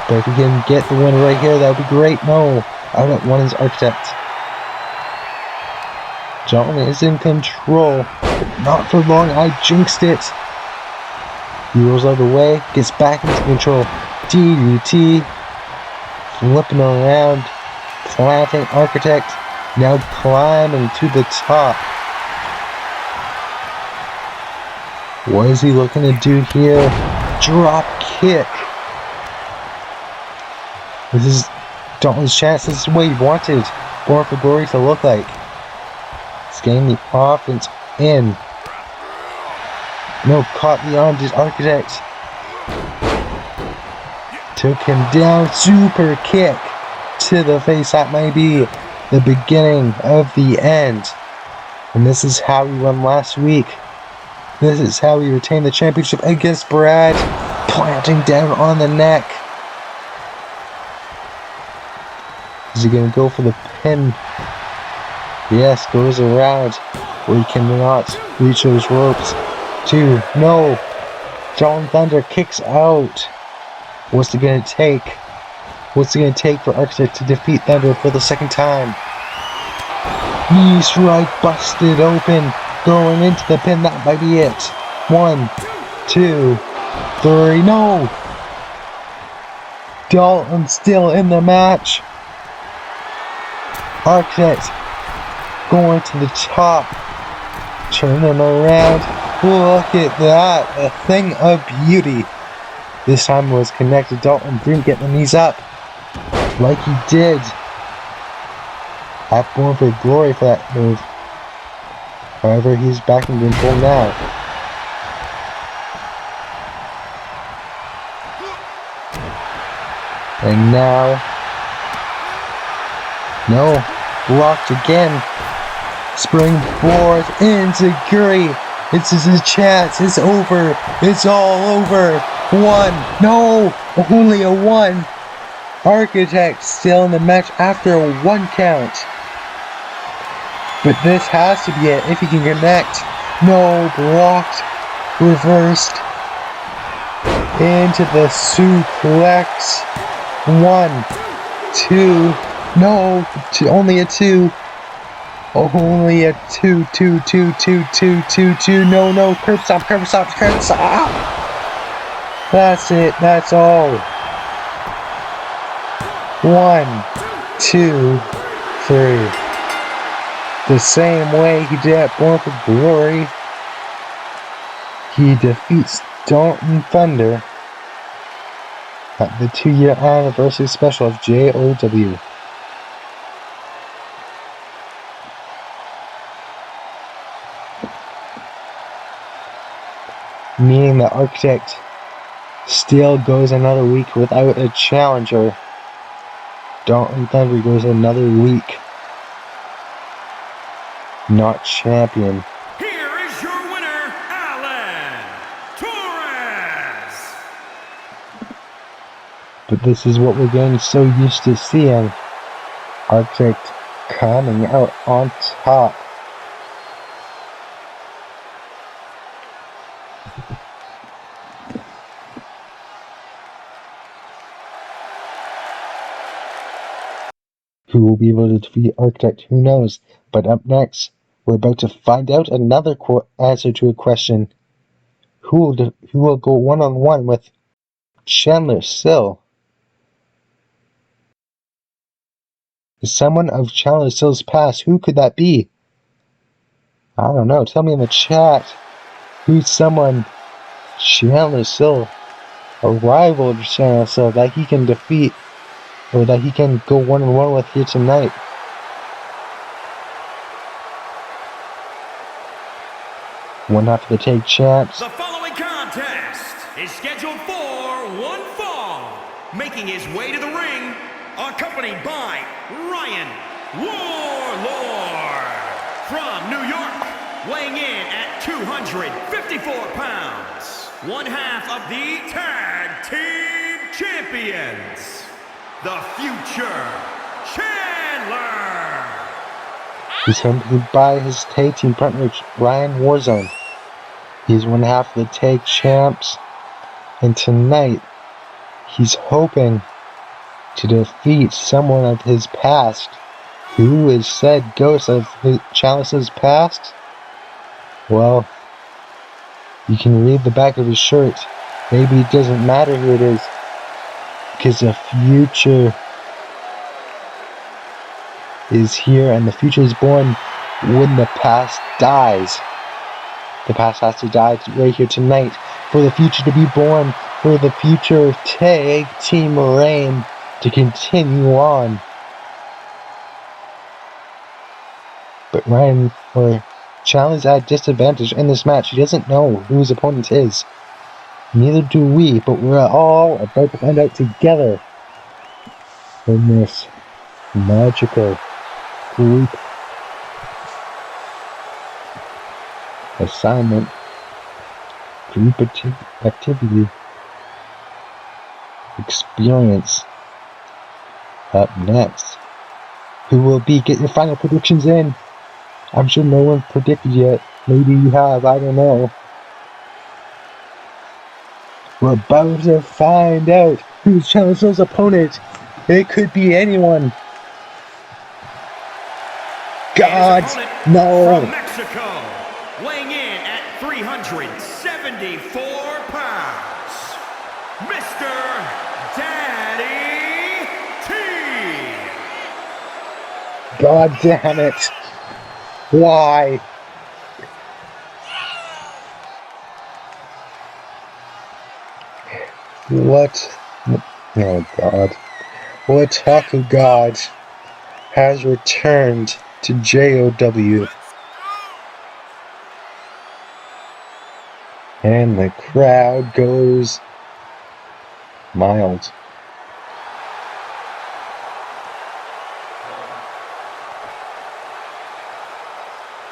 But if he can get the win right here, that would be great. No, out at one is Architect. Dalton is in control, but not for long. I jinxed it. He rolls out of the way, gets back into control. DDT, flipping around, planting Architect, now climbing to the top. What is he looking to do here? Drop kick. This is Dalton's chance. This is what he wanted Born for Glory to look like. He's getting the offense in. No, caught the arm, just Architect. Took him down, super kick to the face. That might be the beginning of the end. And this is how he won last week. This is how he retained the championship against Brad. Planting down on the neck. Is he going to go for the pin? Yes, goes around where he cannot reach those ropes. 2, no. Dalton Thunder kicks out. What's it going to take? What's it going to take for Architect to defeat Thunder for the second time? Knee strike busted open. Going into the pin. That might be it. 1, 2, 3. No. Dalton still in the match. Architect going to the top. Turning around. Look at that. A thing of beauty. This time was connected. Dalton didn't get the knees up like he did at Born for Glory for that move. However, he's back in control now. And now, no, blocked again. Springboard enziguri. This is his chance. It's over. It's all over. One. No, only a one. Architect still in the match after a 1 count. But this has to be it if he can connect. No, blocked. Reversed. Into the suplex. 1, 2. No, only a 2. Only a 2, 2, 2, 2, 2, 2, 2. No, curb stop, curb stop, curb stop. That's it, that's all. 1, 2, 3. The same way he did at Born for Glory, he defeats Dalton Thunder at the 2-year anniversary special of JOW. Meaning the Architect still goes another week without a challenger. Dalton Thunder goes another week not champion. Here is your winner, Alan Torres. But this is what we're getting so used to seeing. Architect coming out on top. Who will be able to defeat Architect? Who knows? But up next, we're about to find out another answer to a question. Who will go one-on-one with Chandler Sill? Is someone of Chandler Sill's past? Who could that be? I don't know. Tell me in the chat. Who's someone Chandler Sill, a rival of Chandler Sill, that he can defeat, or that he can go one-on-one with here tonight? One half of the tag champs. The following contest is scheduled for one fall. Making his way to the ring, accompanied by Ryan Warlord from New York, weighing in at 254 pounds. One half of the Tag Team Champions, the Future Chandler. He's accompanied by his tag team partner, Ryan Warzone. He's one half of the tag champs. And tonight, he's hoping to defeat someone of his past. Who is said ghost of Chandler's past? Well, you can read the back of his shirt. Maybe it doesn't matter who it is, because the future is here, and the future is born when the past dies. The past has to die right here tonight for the future to be born, for the future tag team reign to continue on. But Ryan, or Chandler's at disadvantage in this match. He doesn't know who his opponent is. Neither do we, but we're all about to find out together in this magical group assignment, group activity, experience. Up next, who will be? Get your final predictions in. I'm sure no one predicted yet. Maybe you have, I don't know. We're about to find out who's Chandler's opponent. It could be anyone. God, no! From Mexico, weighing in at 374 pounds, Mr. Daddy T. God damn it! Why? What? Oh God! What talk of God has returned to JOW. And the crowd goes mild.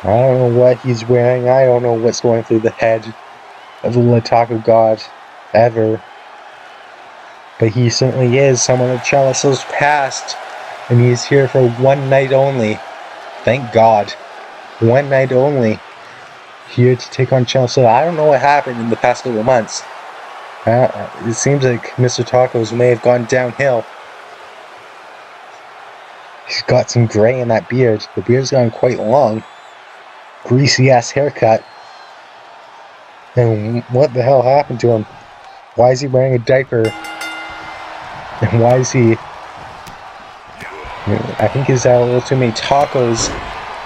I don't know what he's wearing. I don't know what's going through the head of the Lataku God ever. But he certainly is someone of Chalice's past. And he is here for one night only. Thank God. One night only. Here to take on Chalice. I don't know what happened in the past couple of months. It seems like Mr. Tacos may have gone downhill. He's got some gray in that beard. The beard's gone quite long. Greasy ass haircut. And what the hell happened to him? Why is he wearing a diaper? And why is he... I think he's had a little too many tacos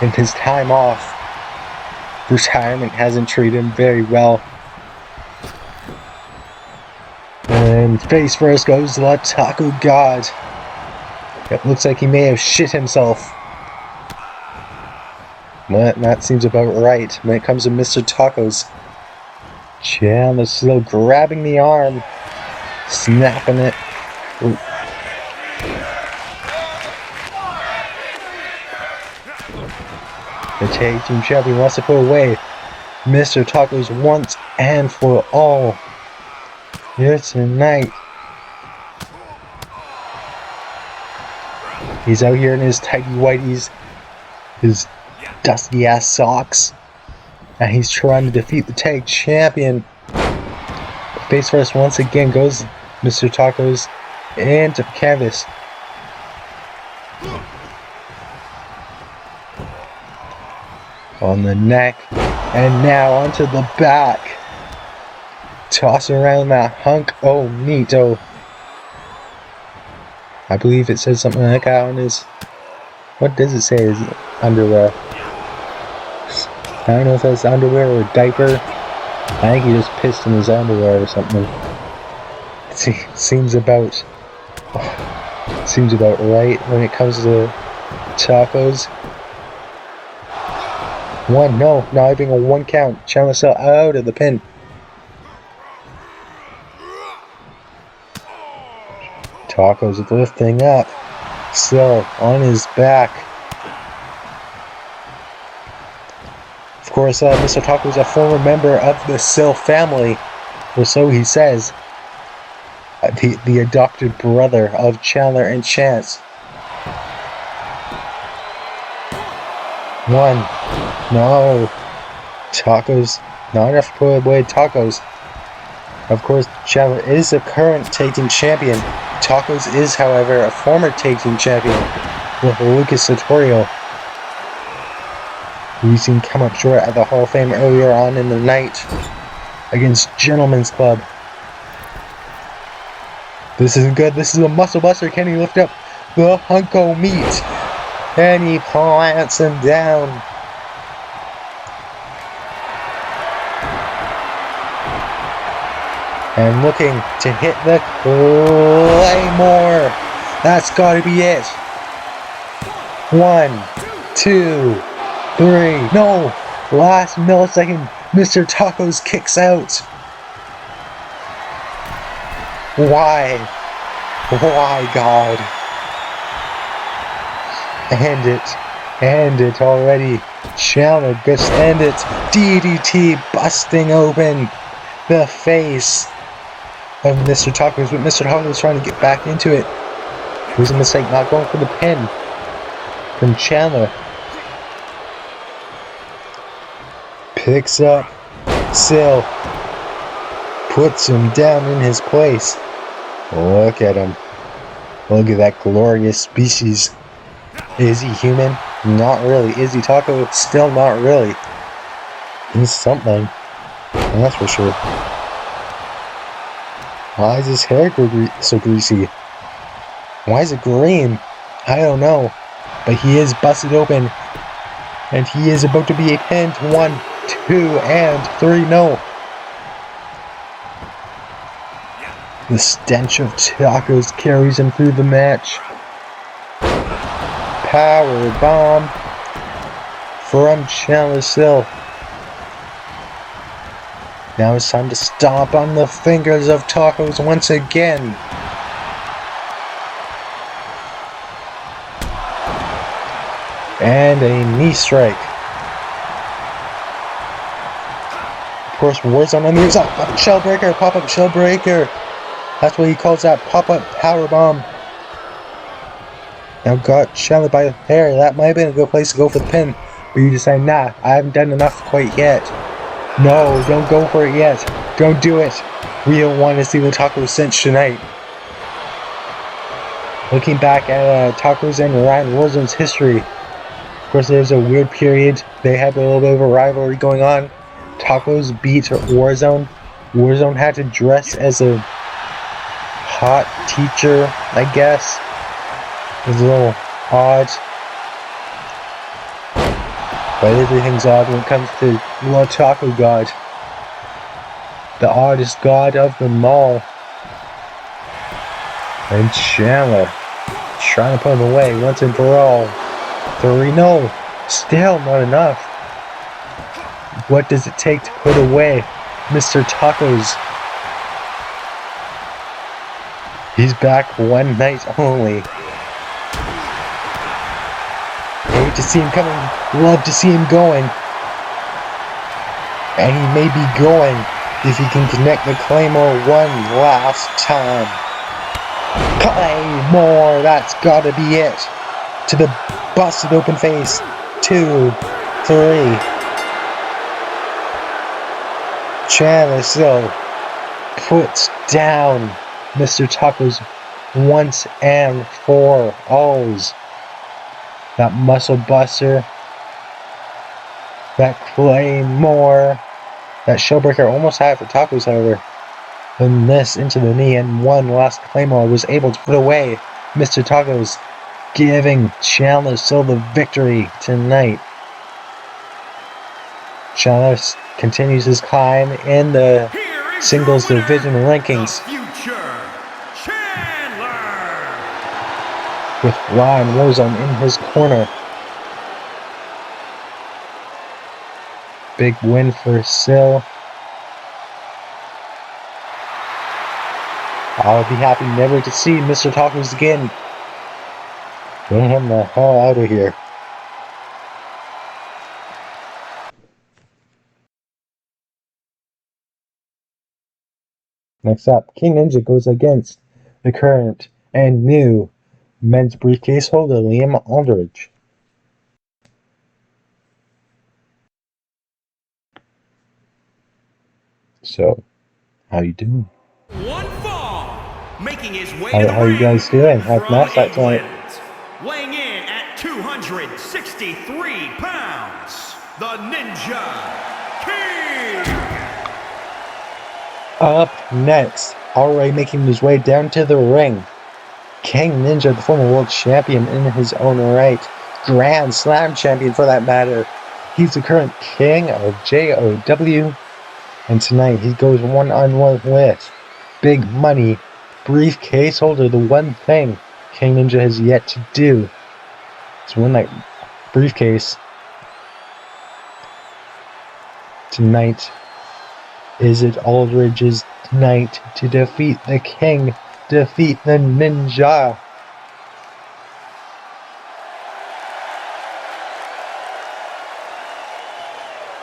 in his time off. Retirement hasn't treated him very well. And face first goes the Taco God. It looks like he may have shit himself. But that seems about right when it comes to Mr. Tacos. Chandler's still grabbing the arm, snapping it. Ooh. The tag team champion wants to put away Mr. Tacos once and for all. Here tonight. He's out here in his tighty whities, his dusty ass socks, and he's trying to defeat the tag champion. Face first once again goes Mr. Tacos into canvas. On the neck, and now onto the back. Toss around that hunk o' meat. Oh, I believe it says something like that on his... What does it say? Is it underwear? I don't know if that's underwear or diaper. I think he just pissed in his underwear or something. Seems about right when it comes to tacos. One, no, not having a one count. Chandler Cell out of the pin. Tacos lifting up. Still on his back. Of course, Mr. Taco is a former member of the Sill family, or so he says. The adopted brother of Chandler and Chance. One. No. Tacos. Not enough to put away Tacos. Of course, Chandler is the current tag team champion. Tacos is, however, a former tag team champion with Lucas Satorio, who we've seen come up short at the Hall of Fame earlier on in the night against Gentleman's Club. This isn't good. This is a muscle buster. Can he lift up the hunko meat? And he plants him down. And looking to hit the Claymore. That's gotta be it. 1, 2, 3. No! Last millisecond, Mr. Tacos kicks out. Why? Why, God? End it already. Chandler gets end it. DDT busting open the face of Mr. Tacos, but Mr. Tacos is trying to get back into it. It was a mistake not going for the pin from Chandler. Picks up Sill, puts him down in his place. Look at him. Look at that glorious species. Is he human? Not really. Is he Taco? Still not really. He's something. That's for sure. Why is his hair so greasy? Why is it green? I don't know. But he is busted open. And he is about to be pinned. 1, 2, and 3. No. The stench of tacos carries him through the match. power bomb from Chandler Sill. Now it's time to stomp on the fingers of Tacos once again. And a knee strike. Of course, Warzone on the inside. Pop-up shell breaker, pop-up shell breaker. That's what he calls that, pop-up power bomb. Now got Chandler by the hair. That might have been a good place to go for the pin. But you decide, nah, I haven't done enough quite yet. No, don't go for it yet. Don't do it. We don't want to see the Tacos cinch tonight. Looking back at Tacos and Ryan Warzone's history, of course, there's a weird period. They had a little bit of a rivalry going on. Tacos beat Warzone. Warzone had to dress as a hot teacher, I guess. It was a little odd. But everything's odd when it comes to Lord Taco God. The oddest god of them all. And Chandler trying to put him away once and for all. 3, no, still not enough. What does it take to put away Mr. Tacos? He's back one night only. Hate to see him coming, love to see him going. And he may be going if he can connect the Claymore one last time. Claymore, that's gotta be it. To the busted open face. 2, 3. Chandler still puts down Mr. Tacos once and for alls. That muscle buster. That Claymore. That shellbreaker almost had it for Tacos, however. Then this into the knee, and one last Claymore was able to put away Mr. Tacos, giving Chandler still the victory tonight. Chandler continues his climb in the singles division rankings, with Ryan Warzone in his corner. Big win for Sill. I'll be happy never to see Mr. Tacos again. Get him the hell out of here. Next up, King Ninja goes against the current and new men's briefcase holder, Liam Aldridge. So, how you doing? One fall, making his way How you guys doing? How's Mass that tonight? Weighing in at 263 pounds, the Ninja King. Up next, already making his way down to the ring, King Ninja, the former world champion in his own right, Grand Slam champion for that matter. He's the current king of JOW, and tonight he goes one-on-one with Big Money briefcase holder. The one thing King Ninja has yet to do is win that briefcase. Tonight, is it Aldridge's night to defeat the king, defeat the ninja?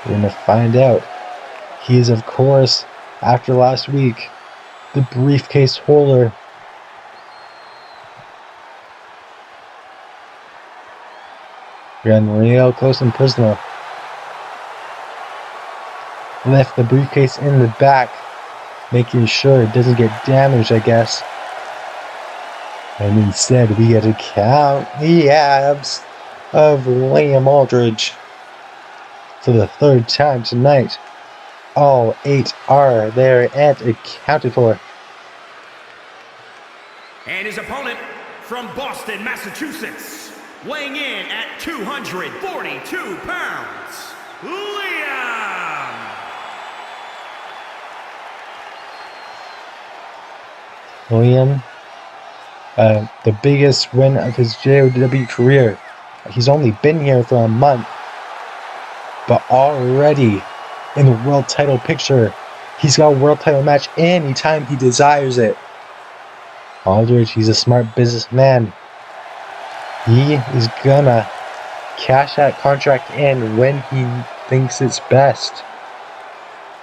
We're gonna find out. He is, of course, after last week, the briefcase holder. Getting real close and personal. Left the briefcase in the back, making sure it doesn't get damaged, I guess. And instead, we get to count the abs of Liam Aldridge for the third time tonight. All 8 are there and accounted for. And his opponent from Boston, Massachusetts, weighing in at 242 pounds, Liam. Liam, the biggest win of his JOW career He's only been here for a month, but already in the world title picture. He's got a world title match anytime he desires it. Aldridge, he's a smart businessman. He is gonna cash that contract in when he thinks it's best.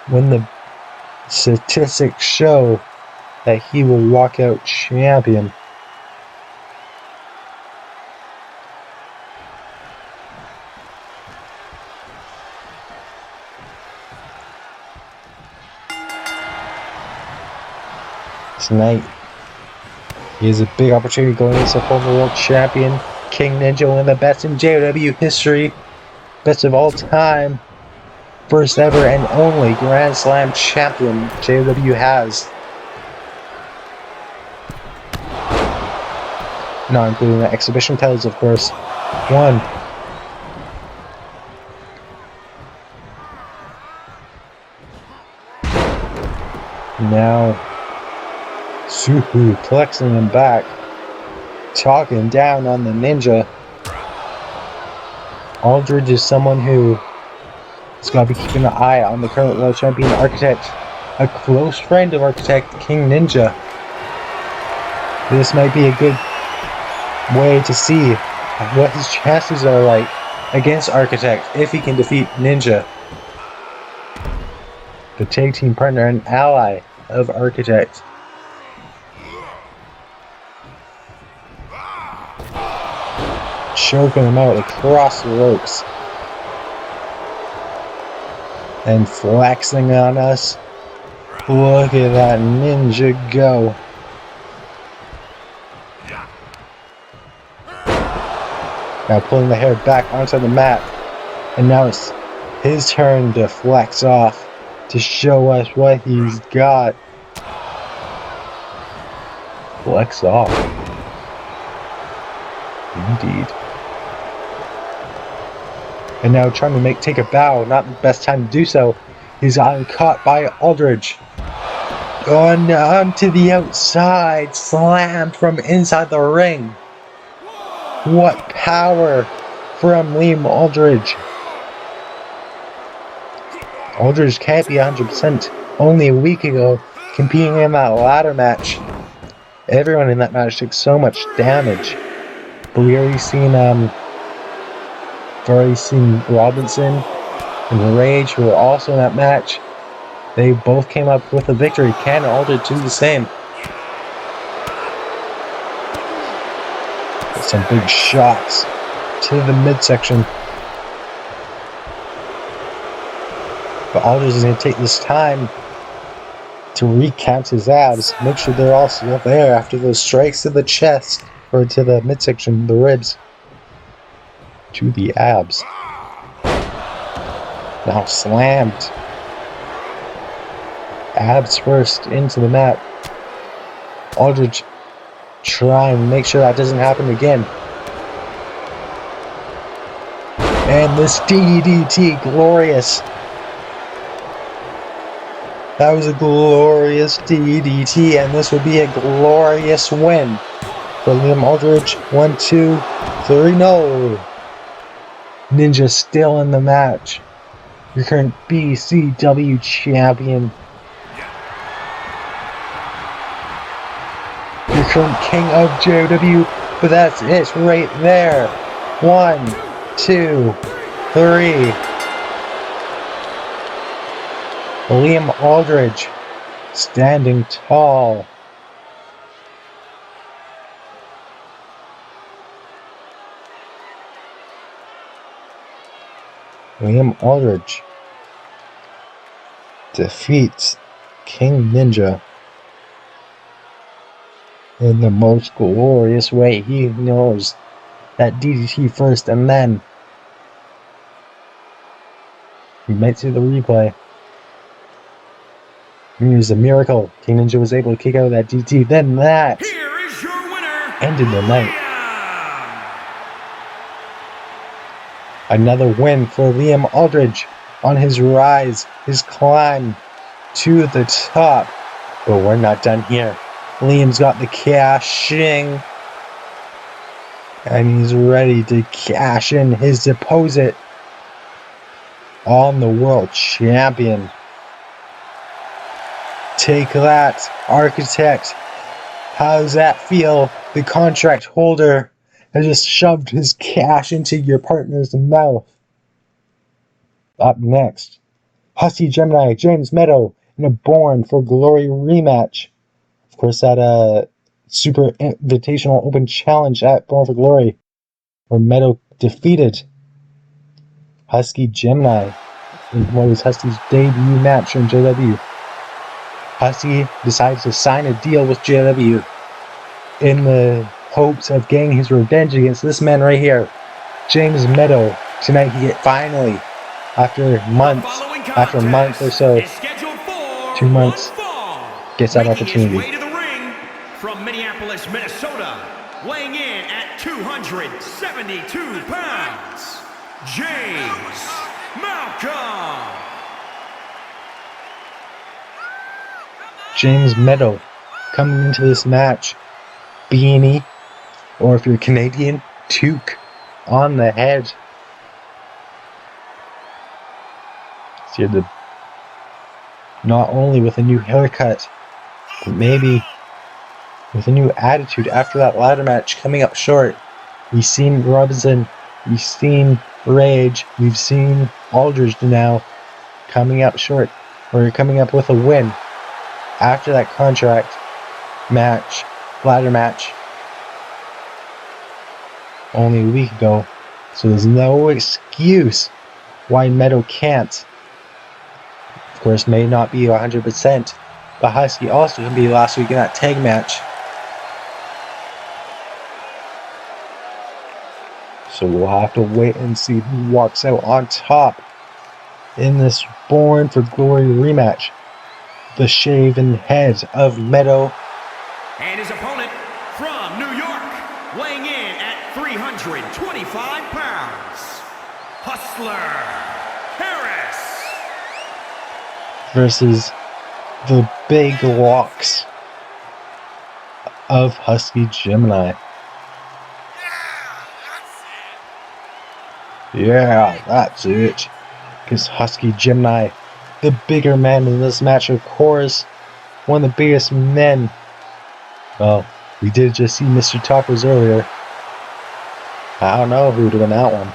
When the statistics show that he will walk out champion. Tonight, he has a big opportunity going against the former world champion, King Ninja, one of the best in JOW history, best of all time, first ever and only Grand Slam champion JOW has. Not including the exhibition titles, of course. One. Now, Suhu flexing him back, talking down on the Ninja. Aldridge is someone who has got to be keeping an eye on the current world champion Architect, a close friend of Architect, King Ninja. This might be a good way to see what his chances are like against Architect if he can defeat Ninja, the tag team partner and ally of Architect. Choking him out across the ropes and flexing on us. Look at that Ninja go. Now pulling the hair back onto the mat, and now it's his turn to flex off to show us what he's got. Flex off. Indeed. And now trying to take a bow, not the best time to do so. He's caught by Aldridge. Going on to the outside, slammed from inside the ring. What power from Liam Aldridge. Aldridge can't be 100%. Only a week ago, competing in that ladder match. Everyone in that match took so much damage. But we've already seen Robinson and Rage, who were also in that match. They both came up with a victory. Can Aldridge do the same? With some big shots to the midsection. But Aldridge is going to take this time to recount his abs. Make sure they're all still there after those strikes to the chest. Or to the midsection, the ribs. To the abs. Now slammed. Abs first into the mat. Aldridge trying to make sure that doesn't happen again. And this DDT, glorious. That was a glorious DDT, and this would be a glorious win for Liam Aldridge. 1, 2, 3, no. Ninja still in the match. Your current BCW champion. Your current king of JOW. But that's it right there. 1, 2, 3. Liam Aldridge standing tall. Liam Aldridge defeats King Ninja in the most glorious way he knows. That DDT first, and then you might see the replay. Here's a miracle. King Ninja was able to kick out of that DDT. Then that Here is your winner, ended the night. Another win for Liam Aldridge on his rise, his climb to the top. But we're not done here. Liam's got the cashing. And he's ready to cash in his deposit on the world champion. Take that, architect. How does that feel? The contract holder has just shoved his cash into your partner's mouth. Up next, Husky Gemini, James Meadow in a Born for Glory rematch. Of course, that Super Invitational Open Challenge at Born for Glory, where Meadow defeated Husky Gemini in what was Husky's debut match in JW. Husky decides to sign a deal with JW in the hopes of getting his revenge against this man right here, James Meadow. Tonight he finally, after a month or so, 2 months, gets that opportunity. Way to the ring from Minneapolis, Minnesota, weighing in at 272 pounds, James Malcolm. James Meadow coming into this match, beanie, or if you're Canadian, toque on the head. So not only with a new haircut, but maybe with a new attitude after that ladder match coming up short. We've seen Robinson, we've seen Rage, we've seen Aldridge now coming up short, or coming up with a win after that contract match, ladder match, only a week ago. So there's no excuse why Meadow can't. Of course, may not be 100%, but Husky also can be last week in that tag match. So we'll have to wait and see who walks out on top in this Born for Glory rematch. The shaven head of Meadow. And his opponent from New York, weighing in at 325 pounds, Hustler Harris. Versus the big locks of Husky Gemini. Yeah, that's it. Because Husky Gemini, the bigger man in this match, of course. One of the biggest men. Well, we did just see Mr. Toppers earlier. I don't know who would win that one.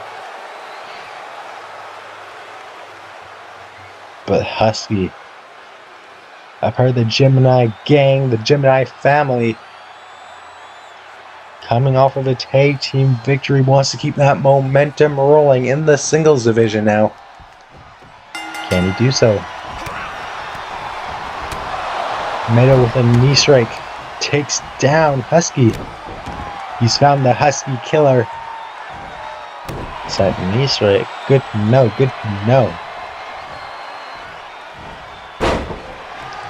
But Husky, a part of the Gemini gang, the Gemini family, coming off of a tag team victory, wants to keep that momentum rolling in the singles division now. Can he do so? Meadow with a knee strike takes down Husky. He's found the Husky killer. It's that knee strike. Good to know, good to know.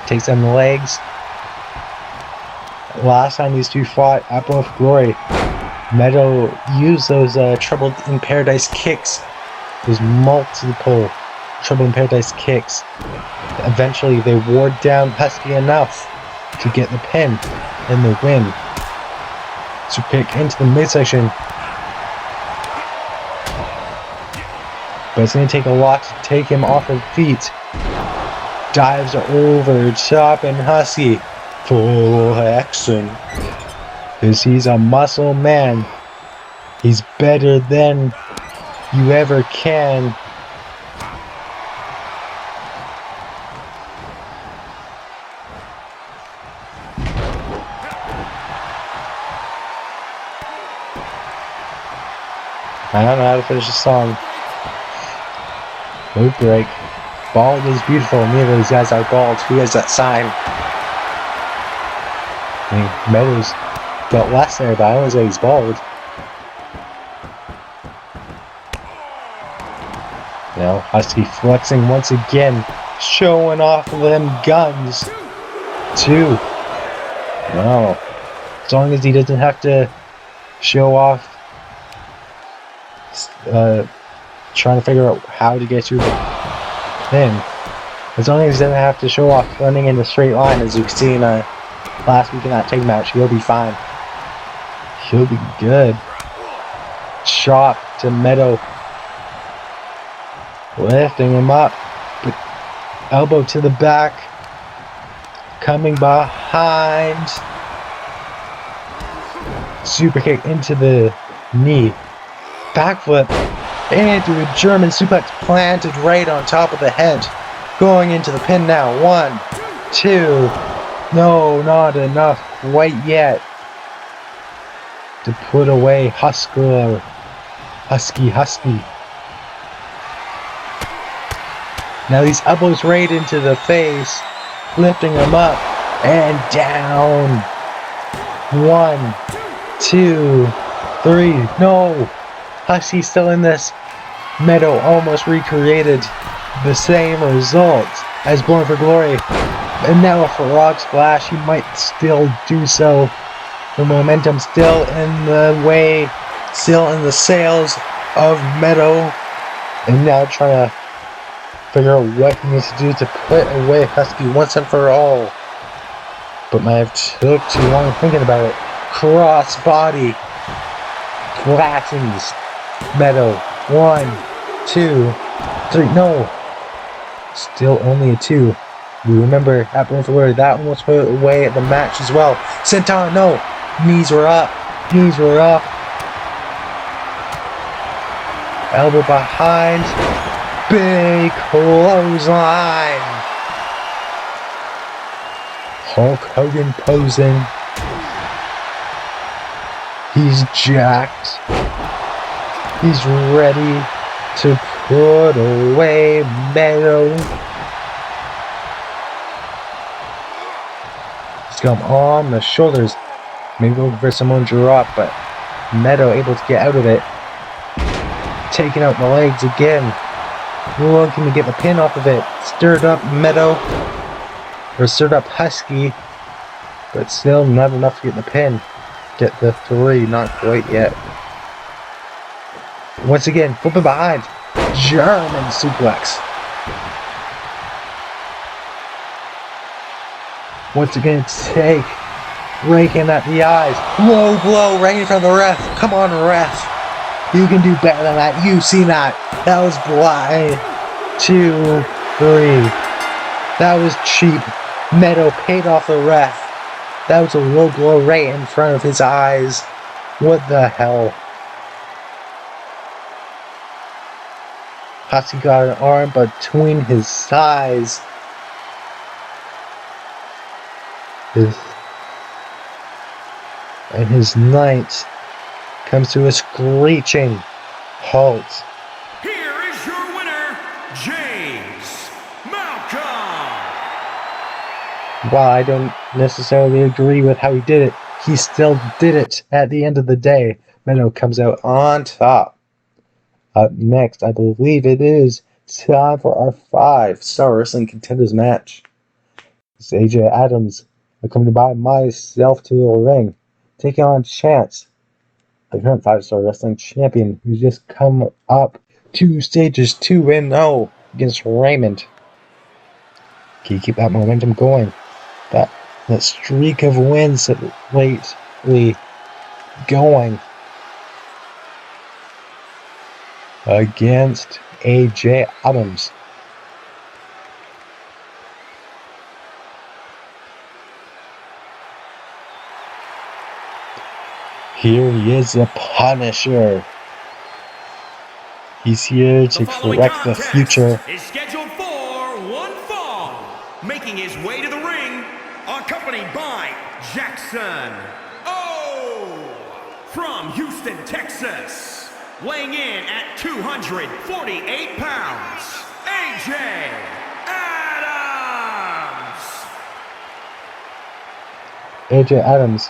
Takes down the legs. Last time these two fought at Born for Glory, Meadow used those Trouble in Paradise kicks. Those multiple Trouble in Paradise kicks. Eventually they wore down Husky enough to get the pin and the win. To pick into the midsection. But it's going to take a lot to take him off his feet. Dives over top and Husky. Full action. Because he's a muscle man. He's better than you ever can. I don't know how to finish the song. No break. Bald is beautiful. Neither of these guys are bald. Who has that sign? I mean, Meadows got less there, but I don't say he's bald. Now, Husky flexing once again, showing off them guns. 2. No. As long as he doesn't have to show off trying to figure out how to get through the thing. As long as he doesn't have to show off running in a straight line, as you can see in last week in that tag match, he'll be fine. He'll be good. chop to Meadow. Lifting him up. Elbow to the back. Coming behind. Super kick into the knee. Backflip into a German suplex planted right on top of the head. Going into the pin now. 1, 2. No, not enough quite yet to put away Husky. Now these elbows right into the face, lifting him up and down. 1, 2, 3. No, Husky's still in this. Meadow almost recreated the same result as Born for Glory. And now a frog splash, he might still do so. The momentum still in the way, still in the sails of Meadow. And now trying to figure out what he needs to do to put away Husky once and for all. But might have took too long thinking about it. Cross body. Flattens Meadow. 1, 2, 3. No. Still only a 2. We remember at Born for Glory that almost put away at the match as well. Senton, no. Knees were up. Knees were up. Elbow behind. Big clothesline. Hulk Hogan posing. He's jacked. He's ready to put away Meadow. He's got him on the shoulders. Maybe looking for someone to drop, but Meadow able to get out of it. Taking out the legs again. Looking to get the pin off of it. Stirred up Meadow. Or stirred up Husky. But still not enough to get the pin. Get the 3, not quite yet. Once again, flipping behind. German suplex. Once again, take. Raking at the eyes. Low blow right in front of the ref. Come on, ref. You can do better than that. You see that. That was blind. 2, 3. That was cheap. Meadow paid off the ref. That was a low blow right in front of his eyes. What the hell? Husky got an arm between his thighs. And his night comes to a screeching halt. Here is your winner, James Malcolm. While I don't necessarily agree with how he did it, he still did it at the end of the day. Meadow comes out on top. Up next, I believe it is time for our 5-star wrestling contenders match. It's AJ Adams, accompanied by myself to the ring, taking on Chance, the current 5-star wrestling champion, who's just come up 2 stages 2-0 against Raymond. Can you keep that momentum going? That streak of wins lately going against AJ Adams. Here he is, the Punisher. He's here to correct the future. Is scheduled for one fall, making his way to the ring, accompanied by Jackson O. From Houston, Texas, weighing in at 248 pounds, AJ Adams. AJ Adams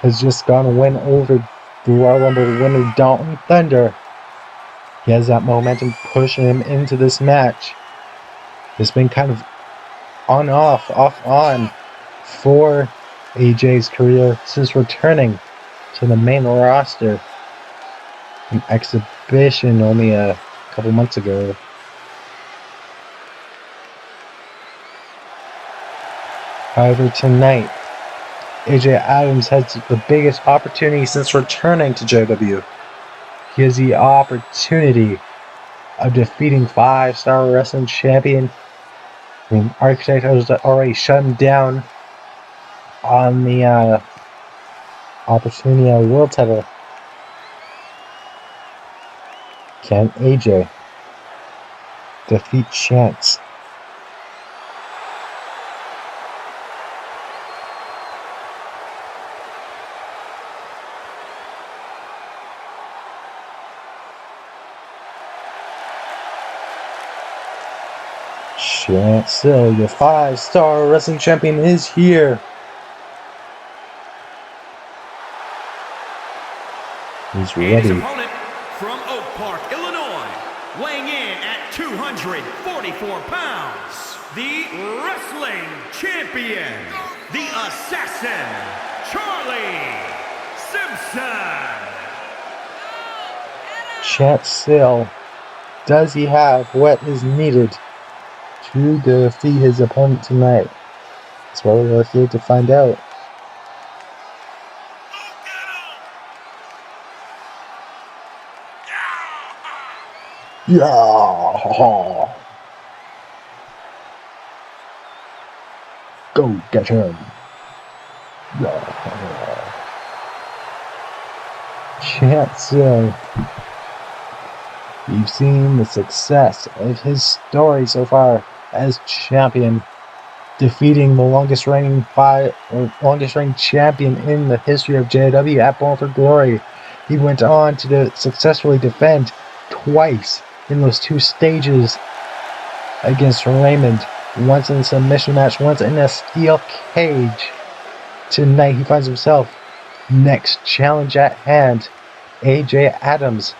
has just gone and win over the Royal Rumble winner Dalton Thunder. He has that momentum pushing him into this match. It's been kind of on-off, off-on for AJ's career since returning to the main roster. An exhibition only a couple months ago. However, tonight, AJ Adams has the biggest opportunity since returning to JOW. he has the opportunity of defeating 5-star wrestling champion. I mean, Architect has already shut him down on the opportunity at world title. Can AJ defeat Chance? Chance still, your 5-star wrestling champion is here. He's ready. His opponent from Oak Park, Illinois, weighing in at 244 pounds, the wrestling champion, the assassin, Charlie Simpson. Chance still, does he have what is needed to defeat his opponent tonight? That's what we're here to find out. Yeah! Go get him! Yeah. Chance, you've seen the success of his story so far as champion, defeating the longest reigning champion in the history of JOW at Born for Glory. He went on to successfully defend twice in those 2 stages against Raymond, once in a submission match, once in a steel cage. Tonight he finds himself next challenge at hand, AJ Adams.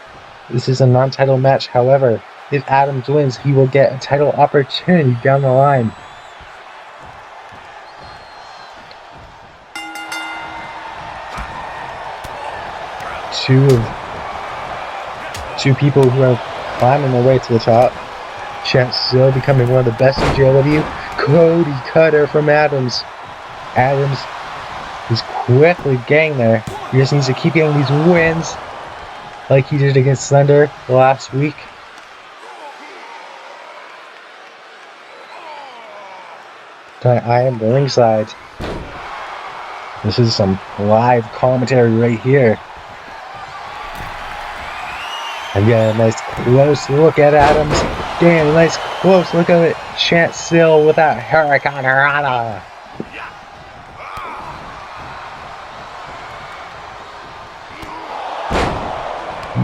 This is a non-title match, however, if Adams wins, he will get a title opportunity down the line. Two people who are climbing their way to the top. Chance still becoming one of the best in JOW. Cody Cutter from Adams. Adams is quickly getting there. He just needs to keep getting these wins like he did against Thunder last week. I am ringside. This is some live commentary right here. I'm getting a nice close look at Adams. Getting a nice close look at it. Chance still with that Hurricane Rana.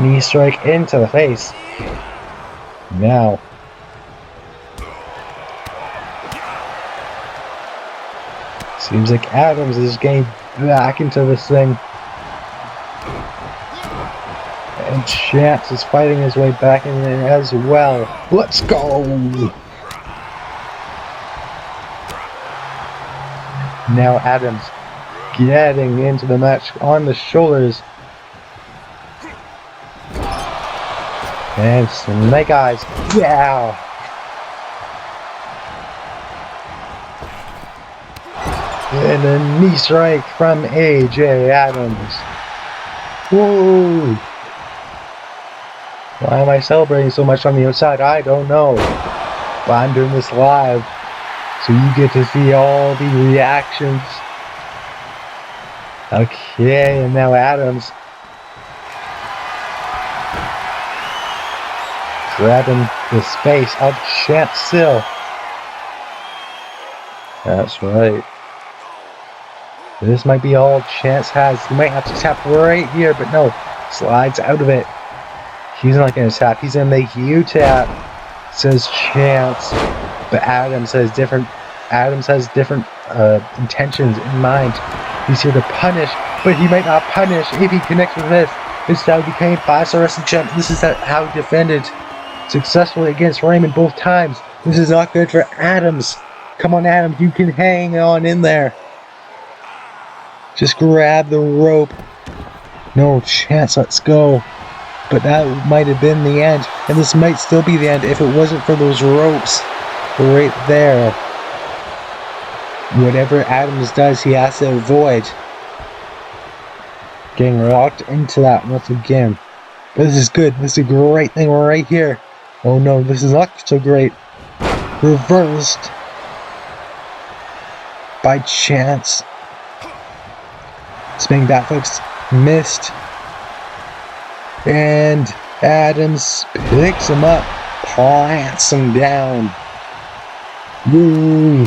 Knee strike into the face. Now. Seems like Adams is getting back into this thing. And Chance is fighting his way back in there as well. Let's go! Now Adams getting into the match on the shoulders. And Snake Eyes. Yeah! And a knee strike from AJ Adams. Whoa! Why am I celebrating so much on the outside? I don't know. But I'm doing this live, so you get to see all the reactions. Okay, and now Adams grabbing the space of Chance still. That's right. This might be all Chance has. He might have to tap right here, but no. Slides out of it. He's not going to tap. He's going to make you tap, says Chance. But Adams has different intentions in mind. He's here to punish, but he might not punish if he connects with this. This is how he became 5-star wrestling champ. This is how he defended successfully against Raymond both times. This is not good for Adams. Come on, Adams, you can hang on in there. Just grab the rope. No, Chance, let's go. But that might have been the end, and this might still be the end if it wasn't for those ropes right there. Whatever Adams does, he has to avoid getting locked into that once again. But this is good. This is a great thing right here. Oh no, this is not so great. Reversed by chance. Spinning backflips, missed. And Adams picks him up, plants him down. Woo!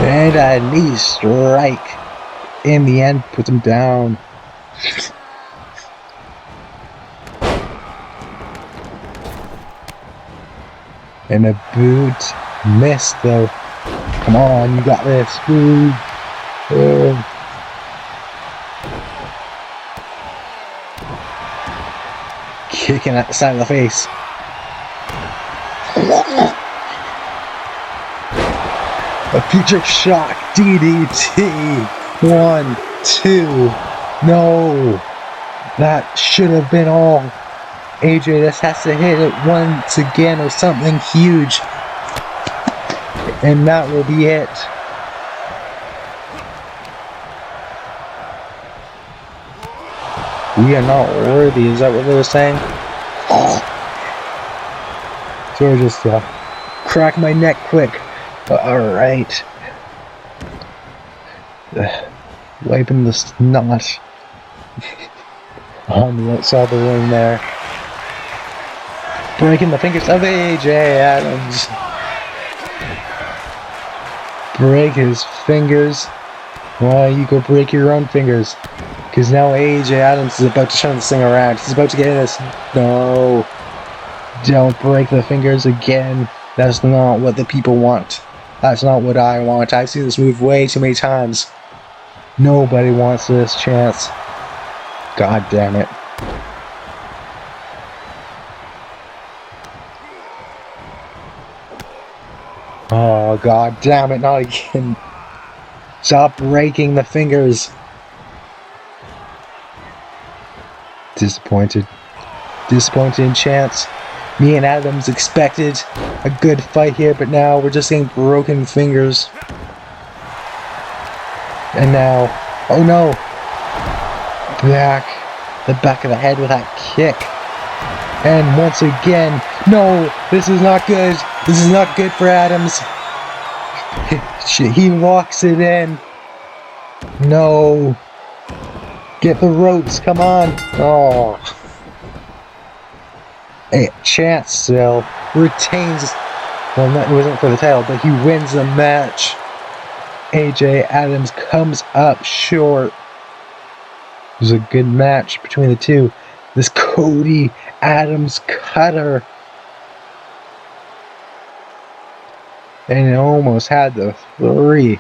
And a knee strike in the end puts him down. And a boot missed though. Come on, you got this. Woo. Kicking at the side of the face. A future shock DDT. 1, 2. No. That should have been all. AJ just has to hit it once again or something huge. And that will be it. We are not worthy, is that what they were saying? So just crack my neck quick. Alright. Wiping the snot on the outside of the ring there. Breaking the fingers of AJ Adams. Break his fingers. Why, you go break your own fingers. Because now AJ Adams is about to turn this thing around. He's about to get this. No. Don't break the fingers again. That's not what the people want. That's not what I want. I've seen this move way too many times. Nobody wants this chance. God damn it. Oh, god damn it, not again. Stop breaking the fingers. Disappointed. Disappointed in chance. Me and Adams expected a good fight here, but now we're just seeing broken fingers. And now, oh no! The back of the head with that kick. And once again, no, this is not good. This is not good for Adams. He locks it in. No. Get the ropes, come on. Oh. Hey, Chance still retains. Well, it wasn't for the title, but he wins the match. AJ Adams comes up short. It was a good match between the two. This Cody Adams cutter. And it almost had the 3.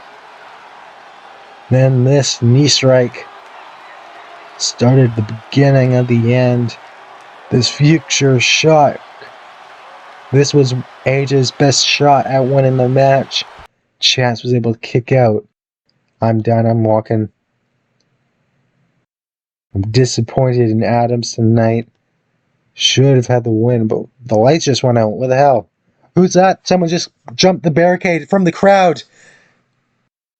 Then this knee strike started the beginning of the end. This future shot. This was AJ's best shot at winning the match. Chance was able to kick out. I'm done, I'm walking. I'm disappointed in Adams tonight. Should have had the win, but the lights just went out. What the hell? Who's that? Someone just jumped the barricade from the crowd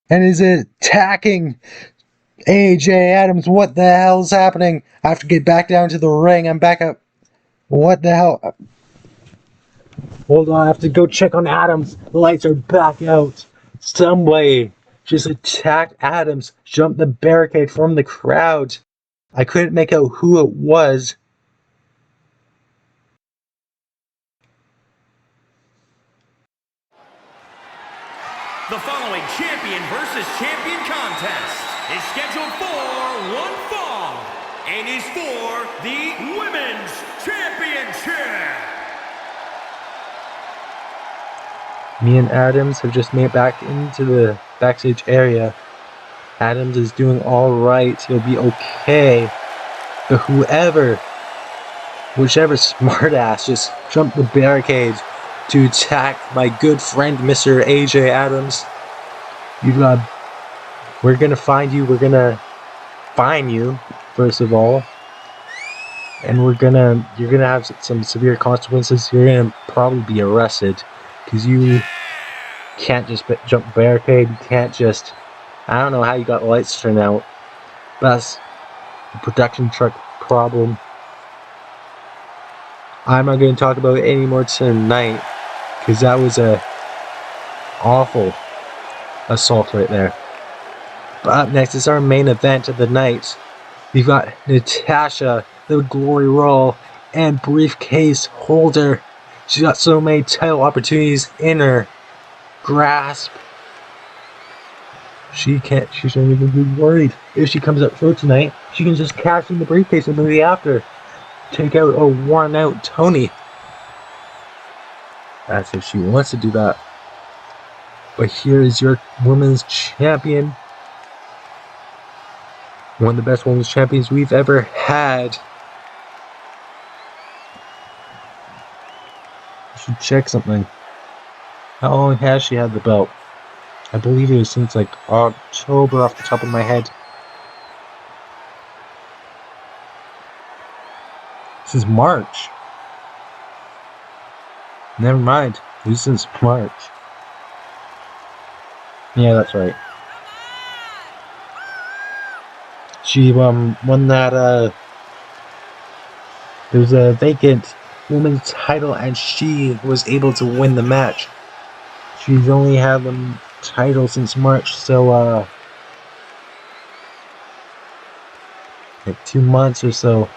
and is attacking AJ Adams. What the hell's happening? I have to get back down to the ring. I'm back up. What the hell? Hold on, I have to go check on Adams. The lights are back out. Somebody just attacked Adams, jumped the barricade from the crowd. I couldn't make out who it was. The following champion versus champion contest is scheduled for one fall and is for the Women's Championship. Me and Adams have just made it back into the backstage area. Adams is doing alright. He'll be okay. But whichever smartass just jumped the barricade to attack my good friend, Mr. AJ Adams. We're gonna find you. We're gonna fine you, first of all. And you're gonna have some severe consequences. You're gonna probably be arrested. Because you Can't just jump barricade. You can't just... I don't know how you got the lights turned out. That's a production truck problem. I'm not going to talk about it anymore tonight, because that was a awful assault right there. But up next is our main event of the night. We've got Natasha, the Glory Roll and briefcase holder. She's got so many title opportunities in her grasp. She shouldn't even be worried. If she comes up short tonight, she can just cash in the briefcase immediately after. Take out a worn out Tony. That's if she wants to do that. But here is your women's champion. One of the best women's champions we've ever had. I should check something. How long has she had the belt? I believe it was since like October off the top of my head. This is March. Never mind. It was since March. Yeah, that's right. She won that there was a vacant women's title and she was able to win the match. She's only had the title since March, so like 2 months or so.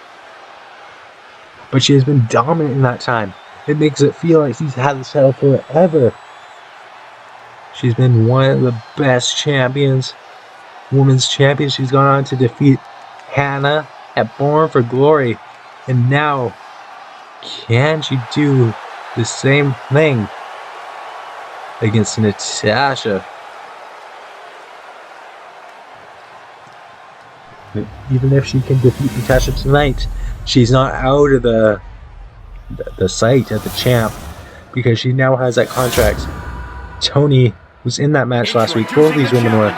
But she has been dominant in that time. It makes it feel like she's had the title forever. She's been one of the best champions, women's champions. She's gone on to defeat Hannah at Born for Glory. And now, can she do the same thing against Natasha? But even if she can defeat Natasha tonight, she's not out of the sight of the champ, because she now has that contract. Tony was in that match last week. Both these women were.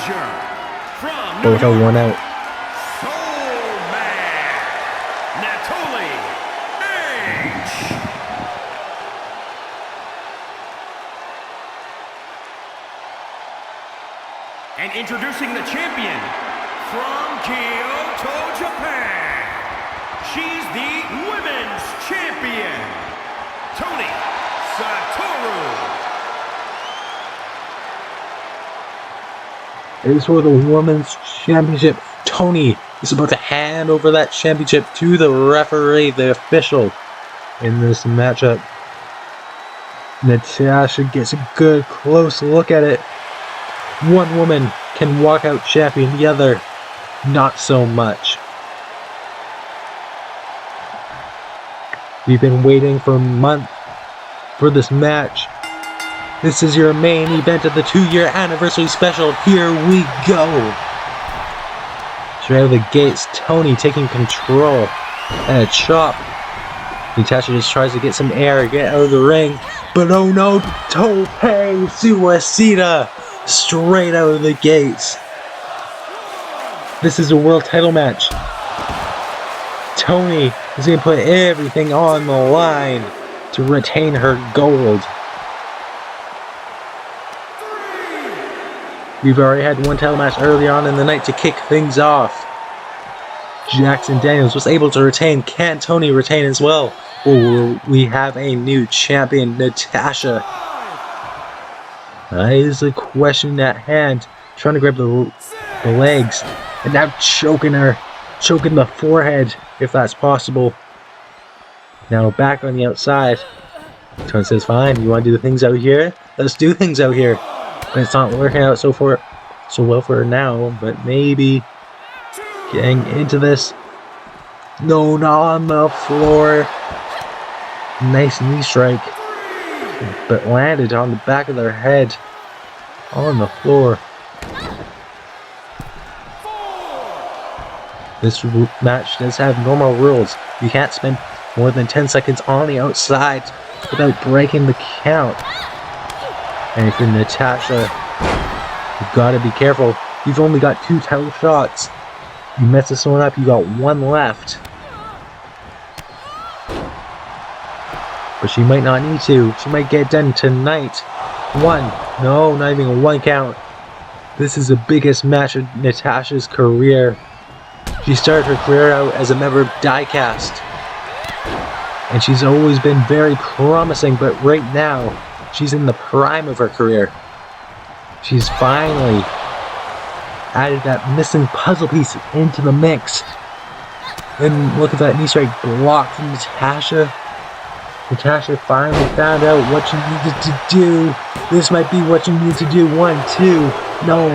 Both are one out. And introducing the champion from Kyoto, Japan. She's the women's champion, Tony Satoru. It is for the women's championship. Tony is about to hand over that championship to the referee, the official, in this matchup. Natasha gets a good close look at it. One woman can walk out champion, the other not so much. We've been waiting for a month for this match. This is your main event of the 2-year anniversary special. Here we go. Straight out of the gates, Tony taking control and a chop. Natasha just tries to get some air, get out of the ring. But oh no, Tope Suicida straight out of the gates. This is a world title match. Tony is going to put everything on the line to retain her gold. We've already had one title match early on in the night to kick things off. Jackson Daniels was able to retain. Can Tony retain as well? Or we have a new champion, Natasha? That is the question at hand. Trying to grab the legs. And now choking her. Choking the forehead, if that's possible. Now back on the outside. Tony says, fine, you want to do the things out here? Let's do things out here. But it's not working out so well for her now. But maybe getting into this. No, not on the floor. Nice knee strike. But landed on the back of their head. On the floor. This match does have normal rules. You can't spend more than 10 seconds on the outside without breaking the count. And if you're Natasha, you've got to be careful. You've only got 2 title shots. You mess this one up, you got 1 left. But she might not need to. She might get done tonight. 1. No, not even a 1 count. This is the biggest match of Natasha's career. She started her career out as a member of Diecast, and she's always been very promising, but right now, she's in the prime of her career. She's finally added that missing puzzle piece into the mix. And look at that knee strike block from Natasha. Natasha finally found out what she needed to do. This might be what you need to do. 1, 2, no.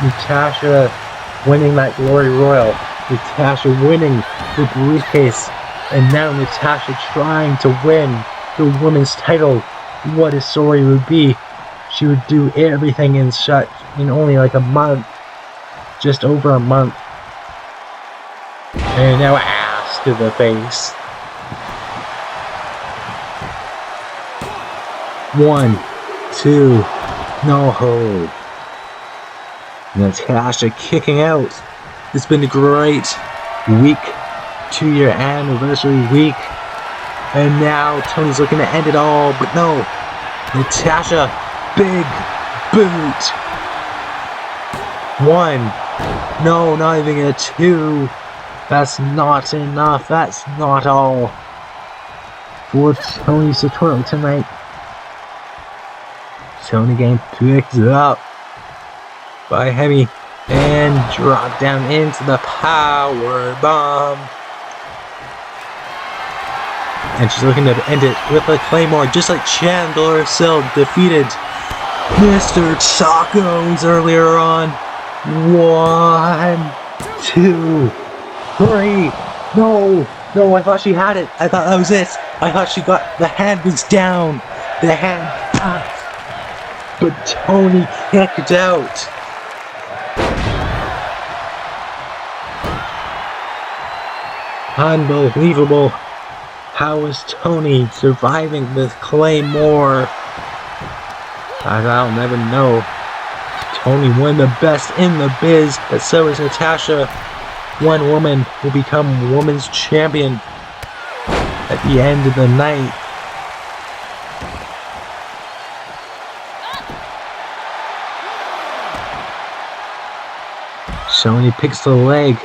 Natasha winning that Glory Royal. Natasha winning the briefcase. And now Natasha trying to win the women's title. What a story would be. She would do everything in only like a month. Just over a month. And now ass to the face. 1, 2, no hold. Natasha kicking out. It's been a great week. 2-year anniversary week. And now Tony's looking to end it all, but no. Natasha, big boot. 1. No, not even a 2. That's not enough. That's not all for Tony's tutorial tonight. Tony getting picked up by Heavy and dropped down into the power bomb. And she's looking to end it with a Claymore, just like Chandler Hill defeated Mr. Tacos earlier on. 1, 2, 3. No, I thought she had it. I thought that was it. I thought she got the hand was down. The hand popped. But Tony kicked out. Unbelievable. How is Tony surviving with Claymore? I'll never know. Tony, one of the best in the biz, but so is Natasha. One woman will become women's champion at the end of the night. Tony picks the leg,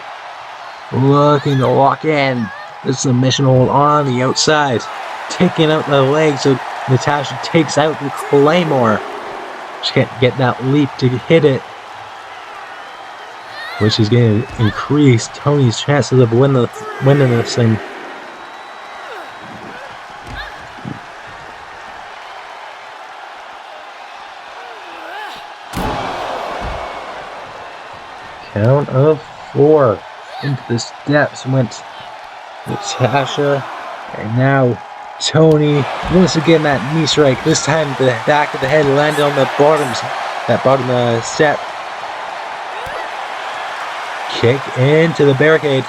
looking to lock in. The submission hold on the outside, taking out the leg, so Natasha takes out the Claymore. She can't get that leap to hit it, which is going to increase Tony's chances of winning this thing. Count of 4. Into the steps went Natasha, and now Tony once again that knee strike. This time the back of the head landed on the bottom step. Kick into the barricade.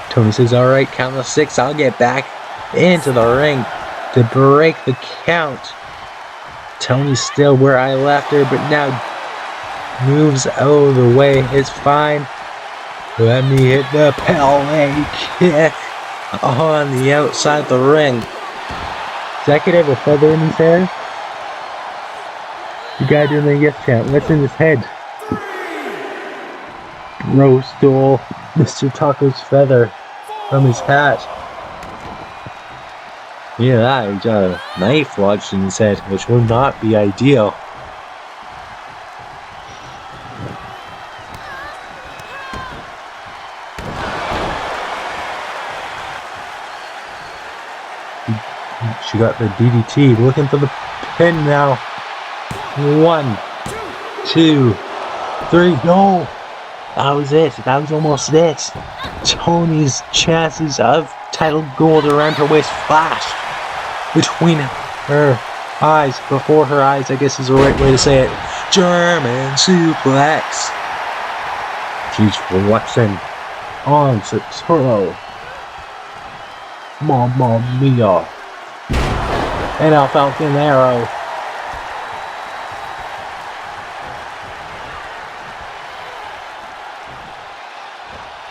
Tony says, "Alright, count of 6. I'll get back into the ring to break the count." Tony's still where I left her, but now moves out of the way. It's fine. Let me hit the Pele kick on the outside of the ring. Does that kid have a feather in his hair? The guy doing the yes chant. What's in his head? Bro stole Mr. Taco's feather from his hat. Yeah, he got a knife lodged in his head, which would not be ideal. She got the DDT, looking for the pin now. 1, 2, 3, no! That was it. That was almost it. Tony's chances of title gold around her waist flashed between her eyes, before her eyes, I guess is the right way to say it. German suplex. She's flexing on Satoru. Mamma mia. And a Falcon Arrow.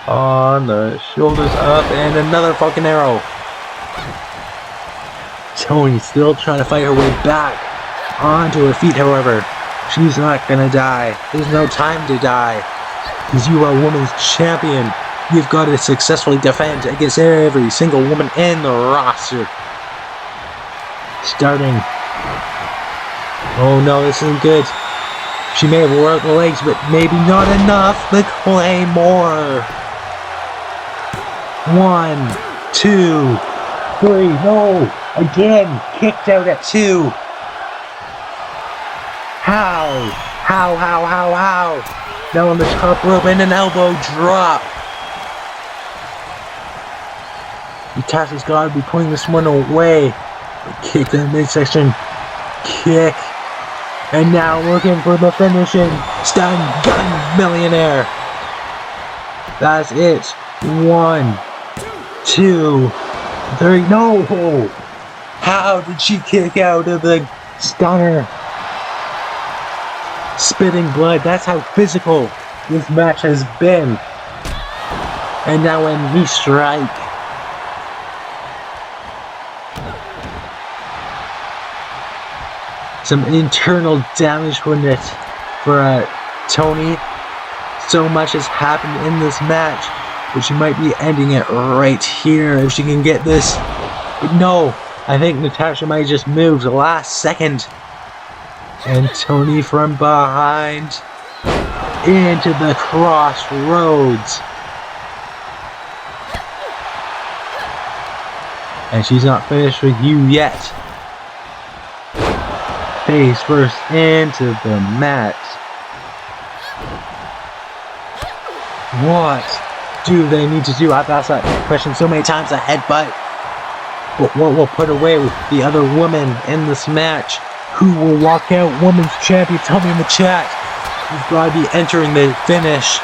On the shoulders up, and another Falcon Arrow. Tony still trying to fight her way back onto her feet, however. She's not gonna die. There's no time to die. Because you are women's champion. You've got to successfully defend against every single woman in the roster. Starting. Oh no, this isn't good. She may have wore out the legs, but maybe not enough. The Claymore. 1, 2, 3. No! Again! Kicked out at 2. How? Now on the top rope and an elbow drop. Natasha's got to be putting this one away. Kick in the midsection. Kick. And now looking for the finishing stun gun millionaire. That's it. 1, 2, 3. No! How did she kick out of the stunner? Spitting blood. That's how physical this match has been. And now a knee strike. Some internal damage from it for Tony. So much has happened in this match, but she might be ending it right here if she can get this. But no, I think Natasha might just move the last second. And Tony from behind into the crossroads. And she's not finished with you yet. Face first into the mat. What do they need to do? I've asked that question so many times, a headbutt. But what will put away the other woman in this match? Who will walk out women's champion? Tell me in the chat. You've got to be entering the finish.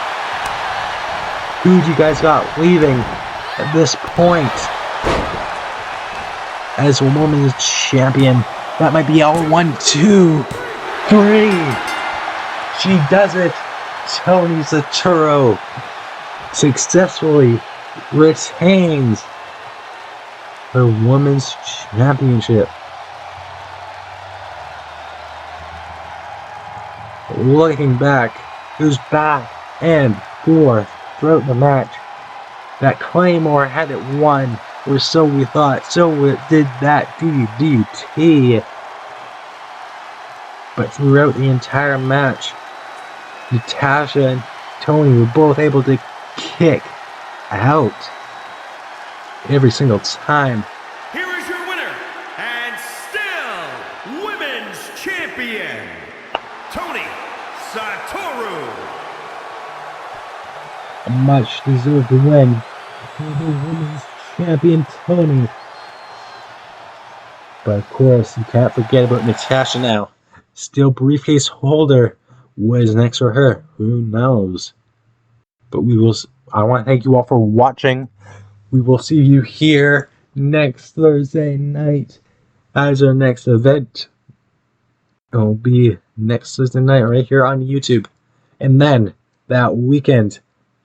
Who do you guys got leaving at this point as a women's champion? That might be all. 1, 2, 3. She does it. Tony Saturo successfully retains her women's championship. Looking back, it was back and forth throughout the match. That Claymore had it won, or so we thought. So it did that DDT. But throughout the entire match, Natasha and Tony were both able to kick out every single time. Here is your winner, and still women's champion, Tony Satoru. A much deserved win for the women's champion Tony. But of course, you can't forget about Natasha now. Still briefcase holder. What is next for her? Who knows? But I want to thank you all for watching. We will see you here next Thursday night as our next event. It will be next Thursday night right here on YouTube. And then that weekend,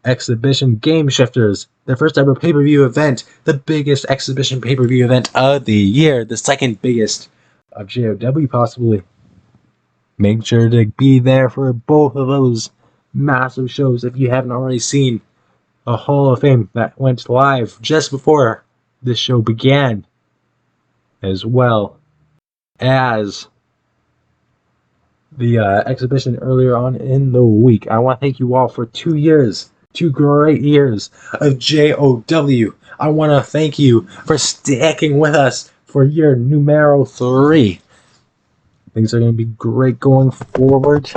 Exhibition Game Shifters, the first ever pay-per-view event, the biggest exhibition pay-per-view event of the year, the second biggest of JOW possibly. Make sure to be there for both of those massive shows if you haven't already seen a Hall of Fame that went live just before this show began, as well as the exhibition earlier on in the week. I want to thank you all for 2 years, 2 great years of JOW. I want to thank you for sticking with us for year numero 3. Things are going to be great going forward.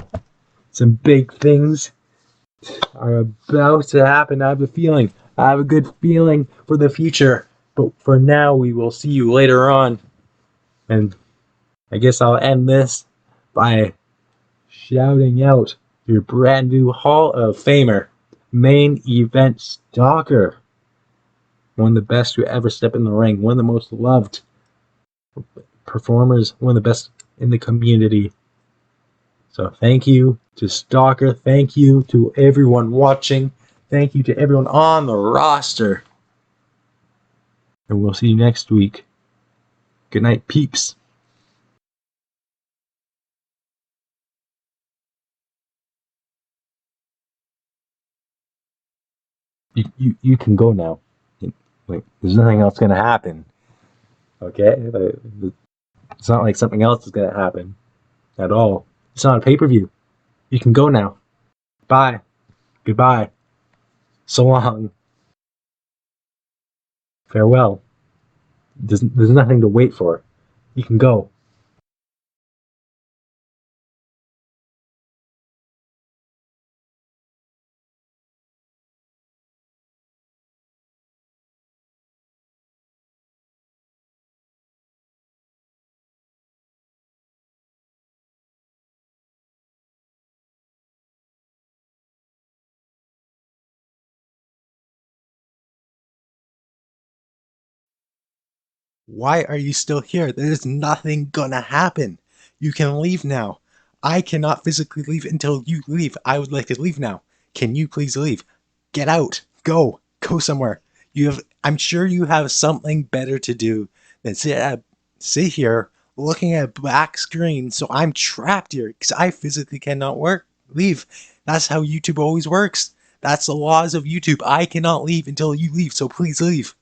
Some big things are about to happen. I have a feeling. I have a good feeling for the future. But for now, we will see you later on. And I guess I'll end this by shouting out your brand new Hall of Famer, Main Event Stalker. One of the best to ever step in the ring. One of the most loved performers. One of the best in the community. So thank you to Stalker. Thank you to everyone watching. Thank you to everyone on the roster. And we'll see you next week. Good night, peeps. You can go now. Like, there's nothing else gonna happen. Okay? It's not like something else is gonna happen at all. It's not a pay-per-view. You can go now. Bye. Goodbye. So long. Farewell. There's nothing to wait for. You can go. Why are you still here? There's nothing gonna happen. You can leave now. I cannot physically leave until you leave. I would like to leave now. Can you please leave? Get out. Go. Go somewhere. I'm sure you have something better to do than sit here looking at a black screen. So I'm trapped here because I physically cannot leave. That's how YouTube always works. That's the laws of YouTube. I cannot leave until you leave. So please leave.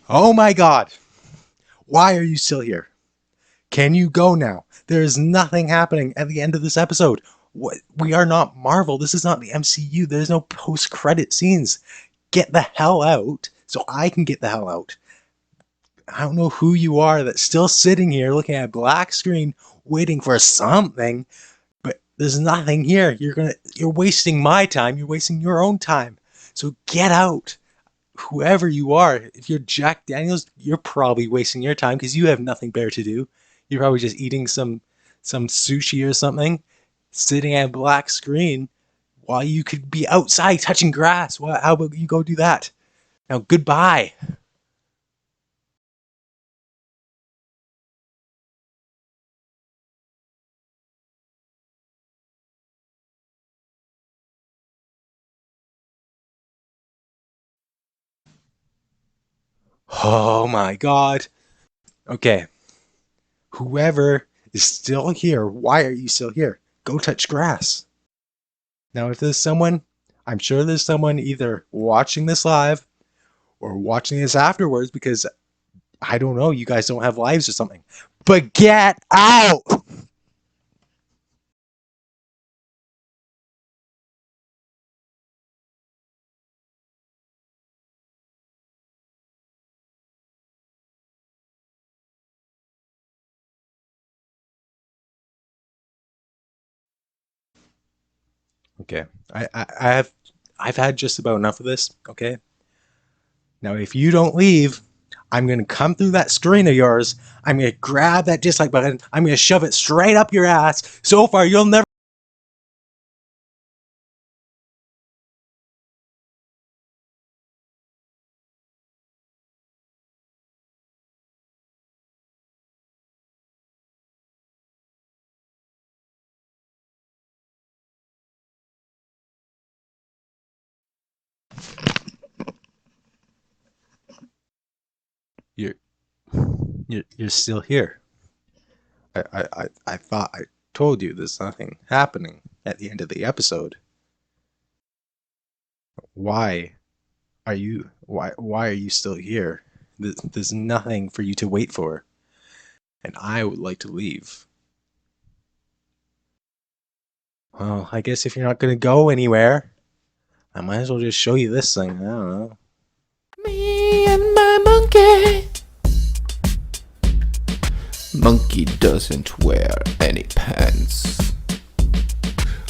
Oh my God. Why are you still here? Can you go now? There is nothing happening at the end of this episode. We are not Marvel. This is not the MCU. There's no post-credit scenes. Get the hell out so I can get the hell out. I don't know who you are that's still sitting here looking at a black screen waiting for something, but there's nothing here. You're wasting my time. You're wasting your own time. So get out. Whoever you are, if you're Jack Daniels, you're probably wasting your time because you have nothing better to do. You're probably just eating some sushi or something, sitting at a black screen while you could be outside touching grass. Well, how about you go do that? Now, goodbye. Oh my God. Okay. Whoever is still here, why are you still here? Go touch grass. Now, if there's someone, I'm sure there's someone either watching this live or watching this afterwards because I don't know, you guys don't have lives or something. But get out! Okay, I've had just about enough of this. Okay, now if you don't leave, I'm gonna come through that screen of yours. I'm gonna grab that dislike button. I'm gonna shove it straight up your ass. So far, you'll never. You're you're still here. I thought I told you there's nothing happening at the end of the episode. Why why are you still here? There's nothing for you to wait for, and I would like to leave. Well, I guess if you're not gonna go anywhere, I might as well just show you this thing. I don't know. Me and my monkey. Monkey doesn't wear any pants.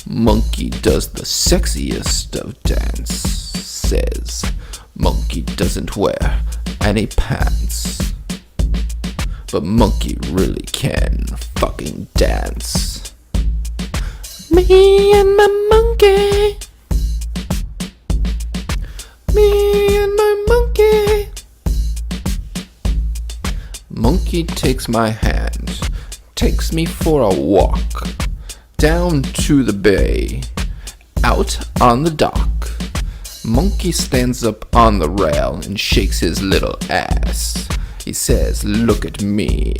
Monkey does the sexiest of dances. Monkey doesn't wear any pants. But monkey really can fucking dance. Me and my monkey. Me and my monkey. Monkey takes my hand, takes me for a walk, down to the bay, out on the dock. Monkey stands up on the rail and shakes his little ass. He says, "Look at me."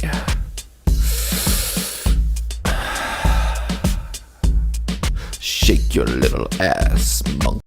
Shake your little ass, monkey.